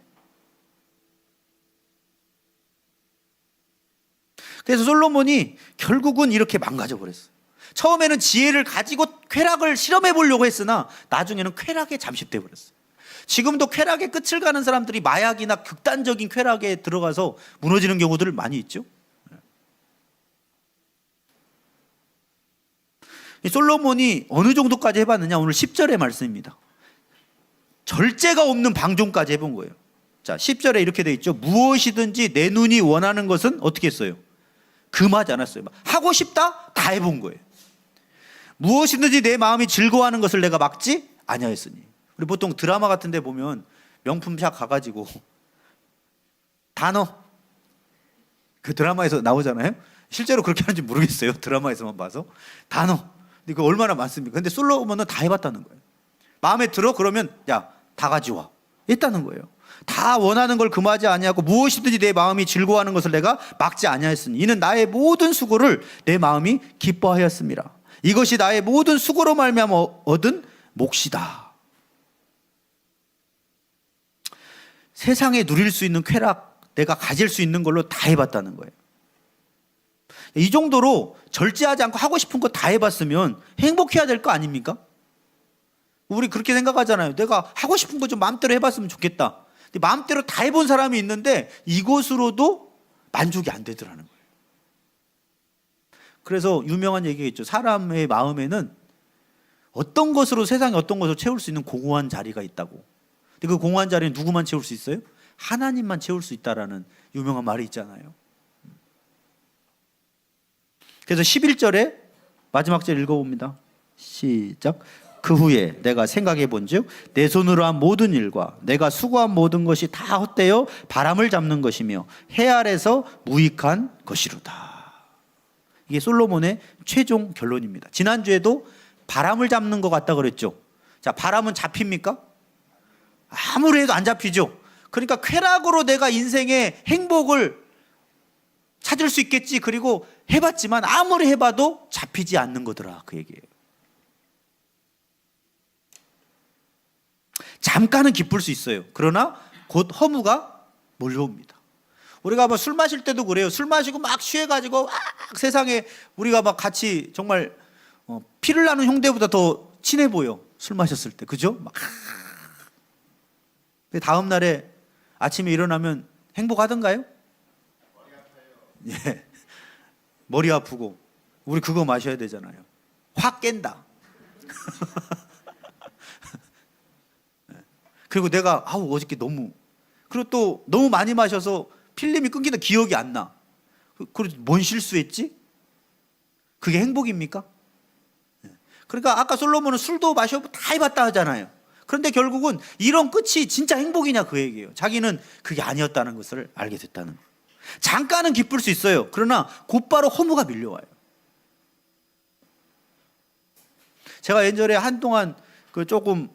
그래서 솔로몬이 결국은 이렇게 망가져 버렸어요. 처음에는 지혜를 가지고 쾌락을 실험해 보려고 했으나 나중에는 쾌락에 잠식돼 버렸어요. 지금도 쾌락의 끝을 가는 사람들이 마약이나 극단적인 쾌락에 들어가서 무너지는 경우들 많이 있죠. 솔로몬이 어느 정도까지 해봤느냐? 오늘 10절의 말씀입니다. 절제가 없는 방종까지 해본 거예요. 자, 10절에 이렇게 돼 있죠. 무엇이든지 내 눈이 원하는 것은 어떻게 했어요? 금하지 않았어요. 하고 싶다? 다 해본 거예요. 무엇이든지 내 마음이 즐거워하는 것을 내가 막지 아니하였으니. 우리 보통 드라마 같은 데 보면 명품샵 가가지고 단어 그 드라마에서 나오잖아요. 실제로 그렇게 하는지 모르겠어요. 드라마에서만 봐서 단어. 근데 그거 얼마나 많습니까? 근데 솔로몬은 다 해봤다는 거예요. 마음에 들어? 그러면 야, 다 가져와. 했다는 거예요. 다 원하는 걸 금하지 아니하고 무엇이든지 내 마음이 즐거워하는 것을 내가 막지 아니하였으니 이는 나의 모든 수고를 내 마음이 기뻐하였습니다. 이것이 나의 모든 수고로 말미암아 얻은 몫이다. 세상에 누릴 수 있는 쾌락, 내가 가질 수 있는 걸로 다 해봤다는 거예요. 이 정도로 절제하지 않고 하고 싶은 거 다 해봤으면 행복해야 될 거 아닙니까? 우리 그렇게 생각하잖아요. 내가 하고 싶은 거 좀 마음대로 해봤으면 좋겠다. 근데 마음대로 다 해본 사람이 있는데 이것으로도 만족이 안 되더라는 거예요. 그래서 유명한 얘기가 있죠. 사람의 마음에는 어떤 것으로 세상에 어떤 것으로 채울 수 있는 공허한 자리가 있다고. 근데 그 공허한 자리는 누구만 채울 수 있어요? 하나님만 채울 수 있다라는 유명한 말이 있잖아요. 그래서 11절에 마지막 절 읽어봅니다. 시작. 그 후에 내가 생각해 본즉 내 손으로 한 모든 일과 내가 수고한 모든 것이 다 헛되어 바람을 잡는 것이며 해 아래서 무익한 것이로다. 이게 솔로몬의 최종 결론입니다. 지난주에도 바람을 잡는 것 같다 그랬죠. 자, 바람은 잡힙니까? 아무리 해도 안 잡히죠. 그러니까 쾌락으로 내가 인생의 행복을 찾을 수 있겠지. 그리고 해봤지만 아무리 해봐도 잡히지 않는 거더라. 그 얘기예요. 잠깐은 기쁠 수 있어요. 그러나 곧 허무가 몰려옵니다. 우리가 뭐 술 마실 때도 그래요. 술 마시고 막 취해가지고 막 세상에 우리가 막 같이 정말 피를 나는 형제보다 더 친해 보여. 술 마셨을 때. 그죠? 막. 다음 날에 아침에 일어나면 행복하던가요? 예. 머리 아프고. 우리 그거 마셔야 되잖아요. 확 깬다. 그리고 내가 어저께 그리고 또 너무 많이 마셔서 필름이 끊기다 기억이 안 나. 그래서 뭔 실수했지? 그게 행복입니까? 그러니까 아까 솔로몬은 술도 마셔보고 다 해봤다 하잖아요. 그런데 결국은 이런 끝이 진짜 행복이냐 그 얘기예요. 자기는 그게 아니었다는 것을 알게 됐다는 거예요. 잠깐은 기쁠 수 있어요. 그러나 곧바로 허무가 밀려와요. 제가 예전에 한동안 조금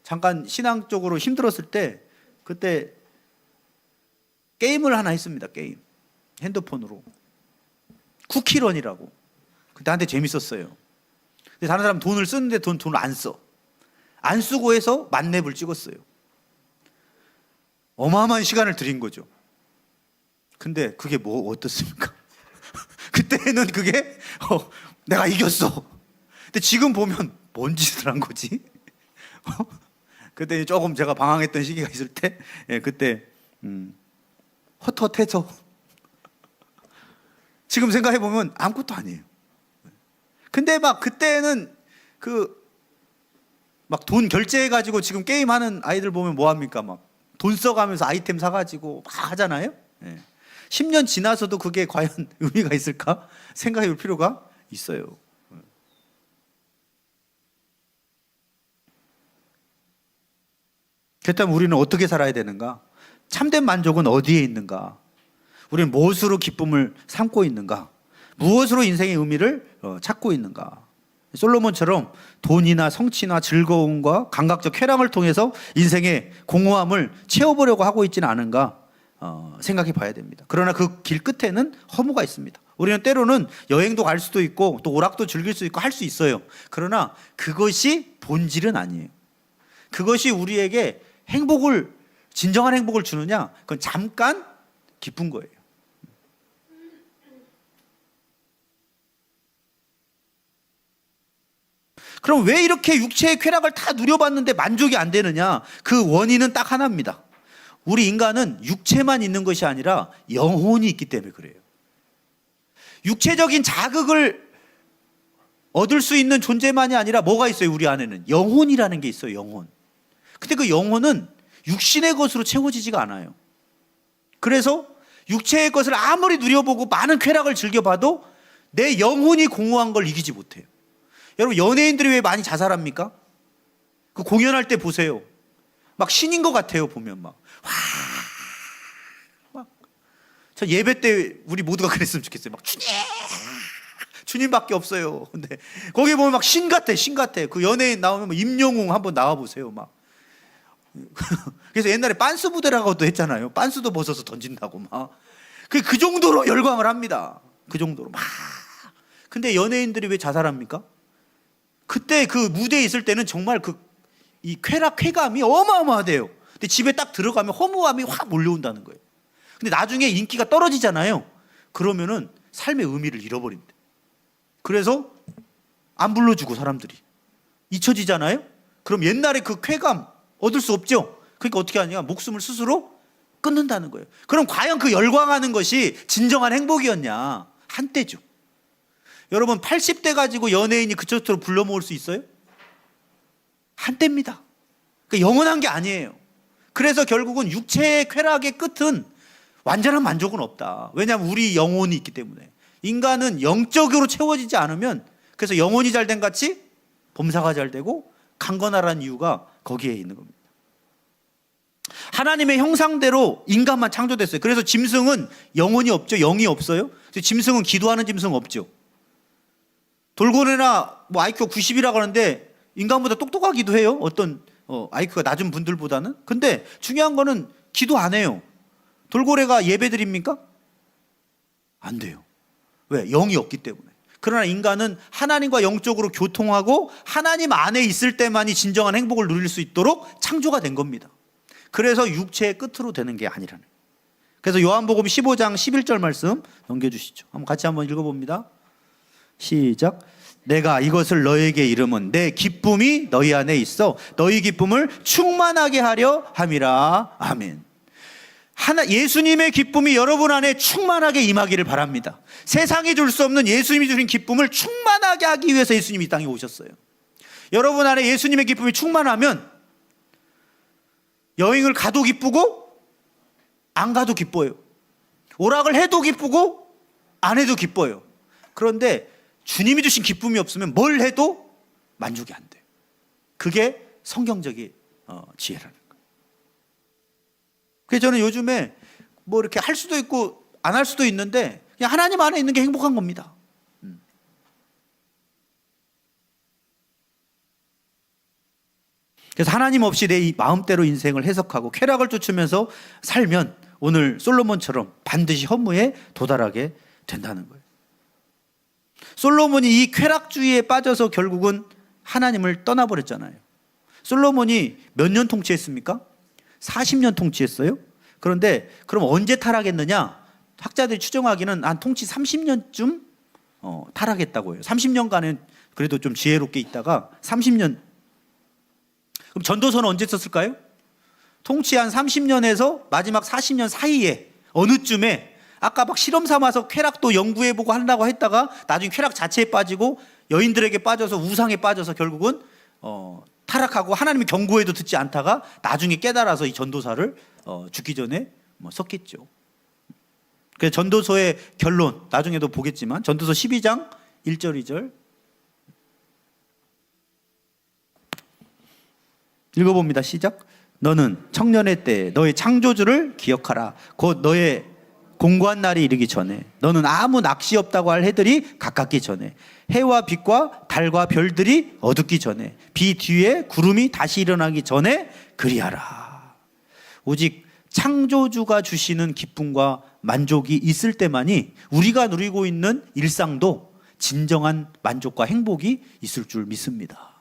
잠깐 신앙적으로 힘들었을 때 그때 게임을 하나 했습니다. 게임 핸드폰으로 쿠키런이라고. 그때 한때 재밌었어요. 근데 다른 사람 돈을 쓰는데 돈을 안 써. 안 쓰고 해서 만렙을 찍었어요. 어마어마한 시간을 들인 거죠. 근데 그게 어떻습니까? 그때는 그게 내가 이겼어. 근데 지금 보면 뭔 짓을 한 거지? 그때 조금 제가 방황했던 시기가 있을 때 그때 헛헛해서 지금 생각해 보면 아무것도 아니에요. 근데 막 그때는 막 돈 결제해 가지고 지금 게임하는 아이들 보면 뭐 합니까? 막 돈 써가면서 아이템 사가지고 막 하잖아요. 10년 지나서도 그게 과연 의미가 있을까 생각해 볼 필요가 있어요. 그렇다면 우리는 어떻게 살아야 되는가? 참된 만족은 어디에 있는가? 우리는 무엇으로 기쁨을 삼고 있는가? 무엇으로 인생의 의미를 찾고 있는가? 솔로몬처럼 돈이나 성취나 즐거움과 감각적 쾌락을 통해서 인생의 공허함을 채워보려고 하고 있지는 않은가 생각해 봐야 됩니다. 그러나 그 길 끝에는 허무가 있습니다. 우리는 때로는 여행도 갈 수도 있고 또 오락도 즐길 수 있고 할 수 있어요. 그러나 그것이 본질은 아니에요. 그것이 우리에게 진정한 행복을 주느냐? 그건 잠깐 기쁜 거예요. 그럼 왜 이렇게 육체의 쾌락을 다 누려봤는데 만족이 안 되느냐? 그 원인은 딱 하나입니다. 우리 인간은 육체만 있는 것이 아니라 영혼이 있기 때문에 그래요. 육체적인 자극을 얻을 수 있는 존재만이 아니라 뭐가 있어요? 우리 안에는 영혼이라는 게 있어요. 영혼. 근데 그 영혼은 육신의 것으로 채워지지가 않아요. 그래서 육체의 것을 아무리 누려보고 많은 쾌락을 즐겨봐도 내 영혼이 공허한 걸 이기지 못해요. 여러분, 연예인들이 왜 많이 자살합니까? 그 공연할 때 보세요. 막 신인 것 같아요. 보면 막 저 예배 때 우리 모두가 그랬으면 좋겠어요. 막 주님밖에 없어요. 근데 거기 보면 막 신 같아. 그 연예인 나오면 뭐 임영웅 한번 나와 보세요. 막 그래서 옛날에 빤스 부대라고도 했잖아요. 빤스도 벗어서 던진다고 막. 그 정도로 열광을 합니다. 그 정도로 막. 근데 연예인들이 왜 자살합니까? 그때 그 무대에 있을 때는 정말 이 쾌감이 어마어마하대요. 근데 집에 딱 들어가면 허무함이 확 몰려온다는 거예요. 근데 나중에 인기가 떨어지잖아요. 그러면은 삶의 의미를 잃어버린대. 그래서 안 불러주고 사람들이 잊혀지잖아요. 그럼 옛날에 그 쾌감 얻을 수 없죠. 그러니까 어떻게 하냐? 목숨을 스스로 끊는다는 거예요. 그럼 과연 그 열광하는 것이 진정한 행복이었냐? 한때죠. 여러분, 80대 가지고 연예인이 그처럼 불러 모을 수 있어요? 한때입니다. 그러니까 영원한 게 아니에요. 그래서 결국은 육체의 쾌락의 끝은 완전한 만족은 없다. 왜냐하면 우리 영혼이 있기 때문에. 인간은 영적으로 채워지지 않으면, 그래서 영혼이 잘 된 같이 범사가 잘 되고 강건하라는 이유가 거기에 있는 겁니다. 하나님의 형상대로 인간만 창조됐어요. 그래서 짐승은 영혼이 없죠. 영이 없어요. 짐승은 기도하는 짐승은 없죠. 돌고래나 뭐 IQ가 90이라고 하는데 인간보다 똑똑하기도 해요. 어떤 IQ가 낮은 분들보다는. 근데 중요한 거는 기도 안 해요. 돌고래가 예배 드립니까? 안 돼요. 왜? 영이 없기 때문에. 그러나 인간은 하나님과 영적으로 교통하고 하나님 안에 있을 때만이 진정한 행복을 누릴 수 있도록 창조가 된 겁니다. 그래서 육체의 끝으로 되는 게 아니라는. 그래서 요한복음 15장 11절 말씀 넘겨주시죠. 같이 한번 읽어봅니다. 시작. 내가 이것을 너에게 이름은 내 기쁨이 너희 안에 있어 너희 기쁨을 충만하게 하려 함이라. 아멘. 예수님의 기쁨이 여러분 안에 충만하게 임하기를 바랍니다. 세상이 줄 수 없는 예수님이 주신 기쁨을 충만하게 하기 위해서 예수님이 이 땅에 오셨어요. 여러분 안에 예수님의 기쁨이 충만하면 여행을 가도 기쁘고 안 가도 기뻐요. 오락을 해도 기쁘고 안 해도 기뻐요. 그런데 주님이 주신 기쁨이 없으면 뭘 해도 만족이 안 돼요. 그게 성경적인 지혜라는 거예요. 그래서 저는 요즘에 뭐 이렇게 할 수도 있고 안 할 수도 있는데 그냥 하나님 안에 있는 게 행복한 겁니다. 그래서 하나님 없이 내 이 마음대로 인생을 해석하고 쾌락을 쫓으면서 살면 오늘 솔로몬처럼 반드시 허무에 도달하게 된다는 거예요. 솔로몬이 이 쾌락주의에 빠져서 결국은 하나님을 떠나버렸잖아요. 솔로몬이 몇 년 통치했습니까? 40년 통치했어요. 그런데 그럼 언제 타락했느냐? 학자들이 추정하기는 한 통치 30년쯤 타락했다고 해요. 30년간은 그래도 좀 지혜롭게 있다가 30년. 그럼 전도서는 언제 썼을까요? 통치 한 30년에서 마지막 40년 사이에 어느쯤에 아까 막 실험 삼아서 쾌락도 연구해보고 하려고 했다가 나중에 쾌락 자체에 빠지고 여인들에게 빠져서 우상에 빠져서 결국은 타락하고 하나님의 경고에도 듣지 않다가 나중에 깨달아서 이 전도사를 죽기 전에 썼겠죠. 그래서 전도서의 결론 나중에도 보겠지만 전도서 12장 1절 2절 읽어봅니다. 시작. 너는 청년의 때 너의 창조주를 기억하라. 곧 너의 공고한 날이 이르기 전에 너는 아무 낚시 없다고 할 해들이 가깝기 전에 해와 빛과 달과 별들이 어둡기 전에 비 뒤에 구름이 다시 일어나기 전에 그리하라. 오직 창조주가 주시는 기쁨과 만족이 있을 때만이 우리가 누리고 있는 일상도 진정한 만족과 행복이 있을 줄 믿습니다.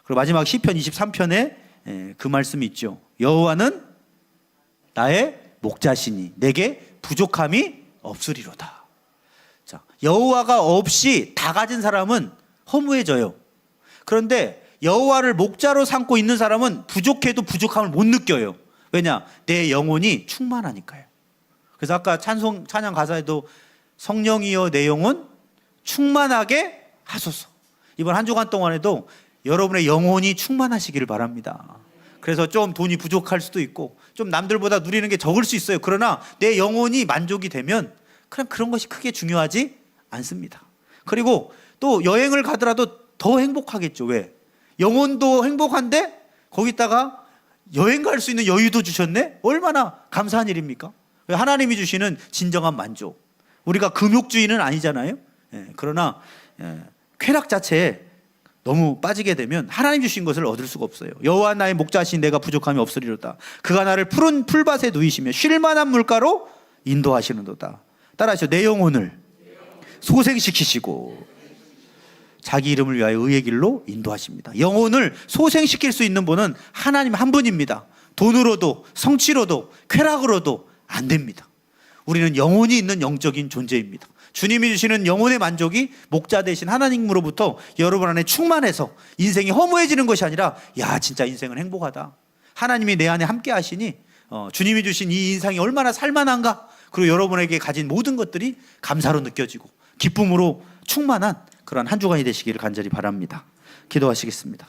그리고 마지막 시편 23편에 그 말씀이 있죠. 여호와는 나의 목자시니 내게 부족함이 없으리로다. 자, 여호와가 없이 다 가진 사람은 허무해져요. 그런데 여호와를 목자로 삼고 있는 사람은 부족해도 부족함을 못 느껴요. 왜냐? 내 영혼이 충만하니까요. 그래서 아까 찬양 가사에도 성령이여 내 영혼 충만하게 하소서. 이번 한 주간 동안에도 여러분의 영혼이 충만하시기를 바랍니다. 그래서 좀 돈이 부족할 수도 있고 좀 남들보다 누리는 게 적을 수 있어요. 그러나 내 영혼이 만족이 되면 그냥 그런 것이 크게 중요하지 않습니다. 그리고 또 여행을 가더라도 더 행복하겠죠. 왜? 영혼도 행복한데 거기다가 여행 갈 수 있는 여유도 주셨네? 얼마나 감사한 일입니까? 하나님이 주시는 진정한 만족. 우리가 금욕주의는 아니잖아요. 그러나 쾌락 자체에 너무 빠지게 되면 하나님 주신 것을 얻을 수가 없어요. 여호와 나의 목자신 내가 부족함이 없으리로다. 그가 나를 푸른 풀밭에 누이시며 쉴만한 물가로 인도하시는도다. 따라하시오. 내 영혼을 소생시키시고 자기 이름을 위하여 의의 길로 인도하십니다. 영혼을 소생시킬 수 있는 분은 하나님 한 분입니다. 돈으로도 성취로도 쾌락으로도 안 됩니다. 우리는 영혼이 있는 영적인 존재입니다. 주님이 주시는 영혼의 만족이 목자 되신 하나님으로부터 여러분 안에 충만해서 인생이 허무해지는 것이 아니라 야 진짜 인생은 행복하다. 하나님이 내 안에 함께 하시니 주님이 주신 이 인생이 얼마나 살만한가. 그리고 여러분에게 가진 모든 것들이 감사로 느껴지고 기쁨으로 충만한 그런 한 주간이 되시기를 간절히 바랍니다. 기도하시겠습니다.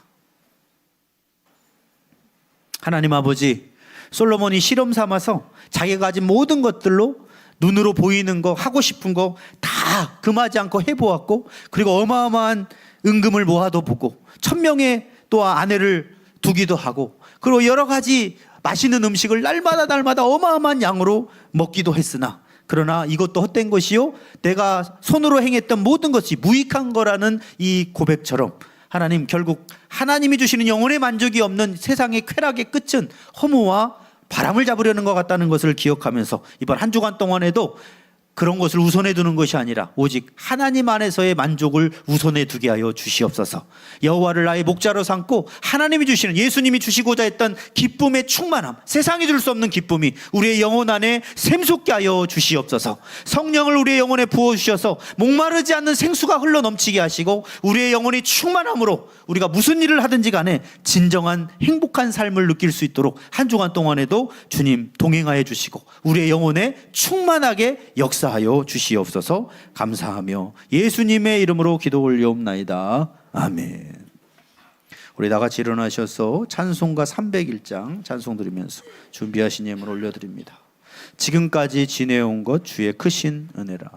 하나님 아버지, 솔로몬이 실험 삼아서 자기가 가진 모든 것들로 눈으로 보이는 거, 하고 싶은 거 다 금하지 않고 해보았고, 그리고 어마어마한 은금을 모아도 보고 1000명의 또 아내를 두기도 하고, 그리고 여러 가지 맛있는 음식을 날마다 어마어마한 양으로 먹기도 했으나, 그러나 이것도 헛된 것이요 내가 손으로 행했던 모든 것이 무익한 거라는 이 고백처럼 하나님, 결국 하나님이 주시는 영혼의 만족이 없는 세상의 쾌락의 끝은 허무와 바람을 잡으려는 것 같다는 것을 기억하면서 이번 한 주간 동안에도 그런 것을 우선해 두는 것이 아니라 오직 하나님 안에서의 만족을 우선해 두게 하여 주시옵소서. 여호와를 나의 목자로 삼고 하나님이 주시는, 예수님이 주시고자 했던 기쁨의 충만함, 세상이 줄 수 없는 기쁨이 우리의 영혼 안에 샘솟게 하여 주시옵소서. 성령을 우리의 영혼에 부어주셔서 목마르지 않는 생수가 흘러넘치게 하시고 우리의 영혼이 충만함으로 우리가 무슨 일을 하든지 간에 진정한 행복한 삶을 느낄 수 있도록 한 주간 동안에도 주님 동행하여 주시고 우리의 영혼에 충만하게 역사하여 주시옵소서. 감사하며 예수님의 이름으로 기도 올려옵나이다. 아멘. 우리 다같이 일어나셔서 찬송가 301장 찬송 드리면서 준비하신 예물 올려드립니다. 지금까지 지내온 것 주의 크신 은혜라.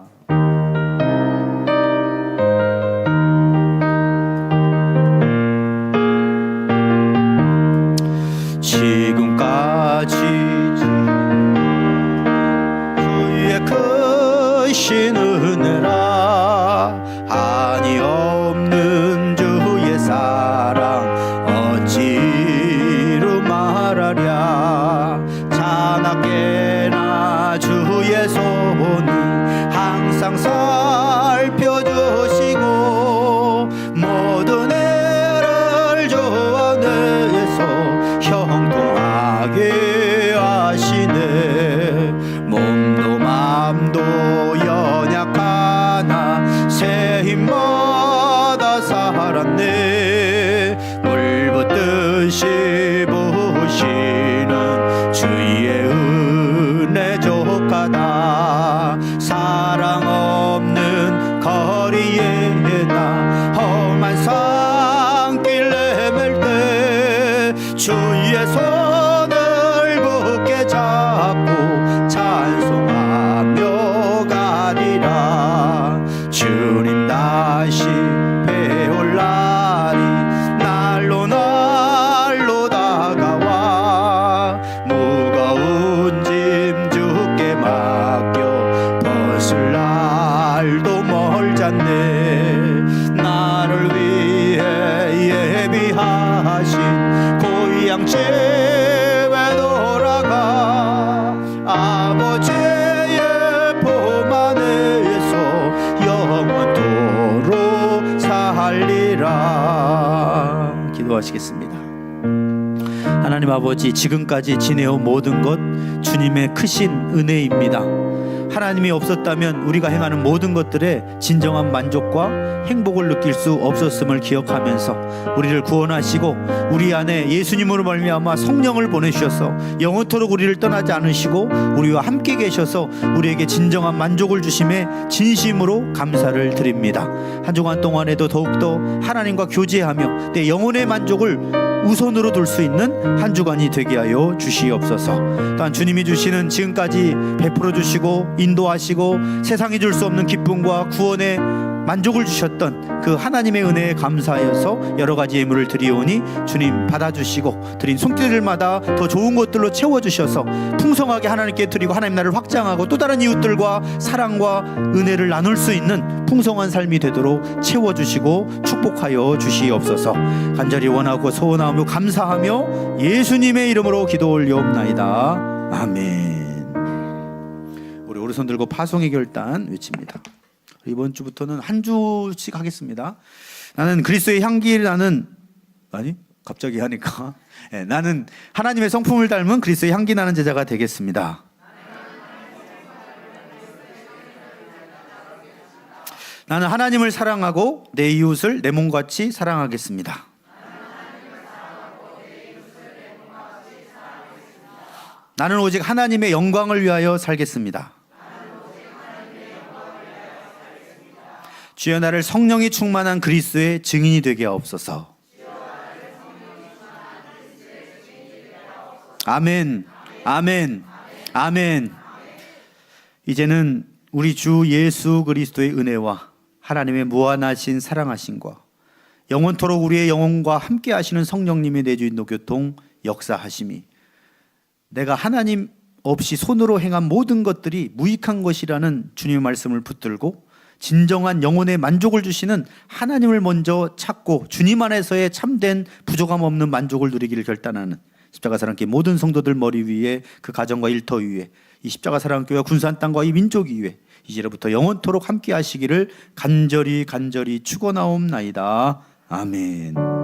지금까지 주의 크신 은혜라. 한이 없는 주의 사랑 어찌로 말하랴. 자나깨나 주의 손이 항상 살펴주시고 모든 애를 주 안에서 형통하게 하시네. 몸도 맘도 연약하나 새 힘마다 살았네. 물 붓듯이 부으시는 주의 은혜 족하다. 사랑 없는 거리에 나 험한 산길 내맬 때 주의 손을 붙게 다시 배울 날이 날로 날로 다가와 무거운 짐 주께 맡겨 벗을 날도 멀잖네. 나를 위해 예비하신 고향 집에 돌아가 아버지의 품 안에서 영원토록 살리라. 기도하시겠습니다. 하나님 아버지, 지금까지 지내온 모든 것 주님의 크신 은혜입니다. 하나님이 없었다면 우리가 행하는 모든 것들에 진정한 만족과 행복을 느낄 수 없었음을 기억하면서 우리를 구원하시고 우리 안에 예수님으로 말미암아 성령을 보내주셔서 영원토록 우리를 떠나지 않으시고 우리와 함께 계셔서 우리에게 진정한 만족을 주심에 진심으로 감사를 드립니다. 한 주간 동안에도 더욱더 하나님과 교제하며 내 영혼의 만족을 우선으로 둘 수 있는 한 주간이 되게 하여 주시옵소서. 또한 주님이 주시는 지금까지 베풀어 주시고 인도하시고 세상이 줄 수 없는 기쁨과 구원의 만족을 주셨던 그 하나님의 은혜에 감사하여서 여러 가지 예물을 드리오니 주님 받아주시고 드린 손길들마다 더 좋은 것들로 채워주셔서 풍성하게 하나님께 드리고 하나님 나라를 확장하고 또 다른 이웃들과 사랑과 은혜를 나눌 수 있는 풍성한 삶이 되도록 채워주시고 축복하여 주시옵소서. 간절히 원하고 소원하며 감사하며 예수님의 이름으로 기도 올려옵나이다. 아멘. 우리 오른손 들고 파송의 결단 외칩니다. 이번 주부터는 한 주씩 하겠습니다. 나는 그리스도의 향기를 나는 갑자기 하니까 나는 하나님의 성품을 닮은 그리스도의 향기 나는 제자가 되겠습니다. 나는 하나님을 사랑하고 내 이웃을 내 몸같이 사랑하겠습니다. 나는 오직 하나님의 영광을 위하여 살겠습니다. 주여 나를 성령이 충만한 그리스도의 증인이 되게 하옵소서. 아멘, 아멘, 아멘. 이제는 우리 주 예수 그리스도의 은혜와 하나님의 무한하신 사랑하심과 영원토록 우리의 영혼과 함께 하시는 성령님의 내주인도 교통 역사하심이 내가 하나님 없이 손으로 행한 모든 것들이 무익한 것이라는 주님의 말씀을 붙들고 진정한 영혼의 만족을 주시는 하나님을 먼저 찾고 주님 안에서의 참된 부족함 없는 만족을 누리기를 결단하는 십자가 사랑교회 모든 성도들 머리 위에 그 가정과 일터 위에 이 십자가 사랑교회와 군산 땅과 이 민족 위에 이제로부터 영원토록 함께 하시기를 간절히 축원하옵나이다. 아멘.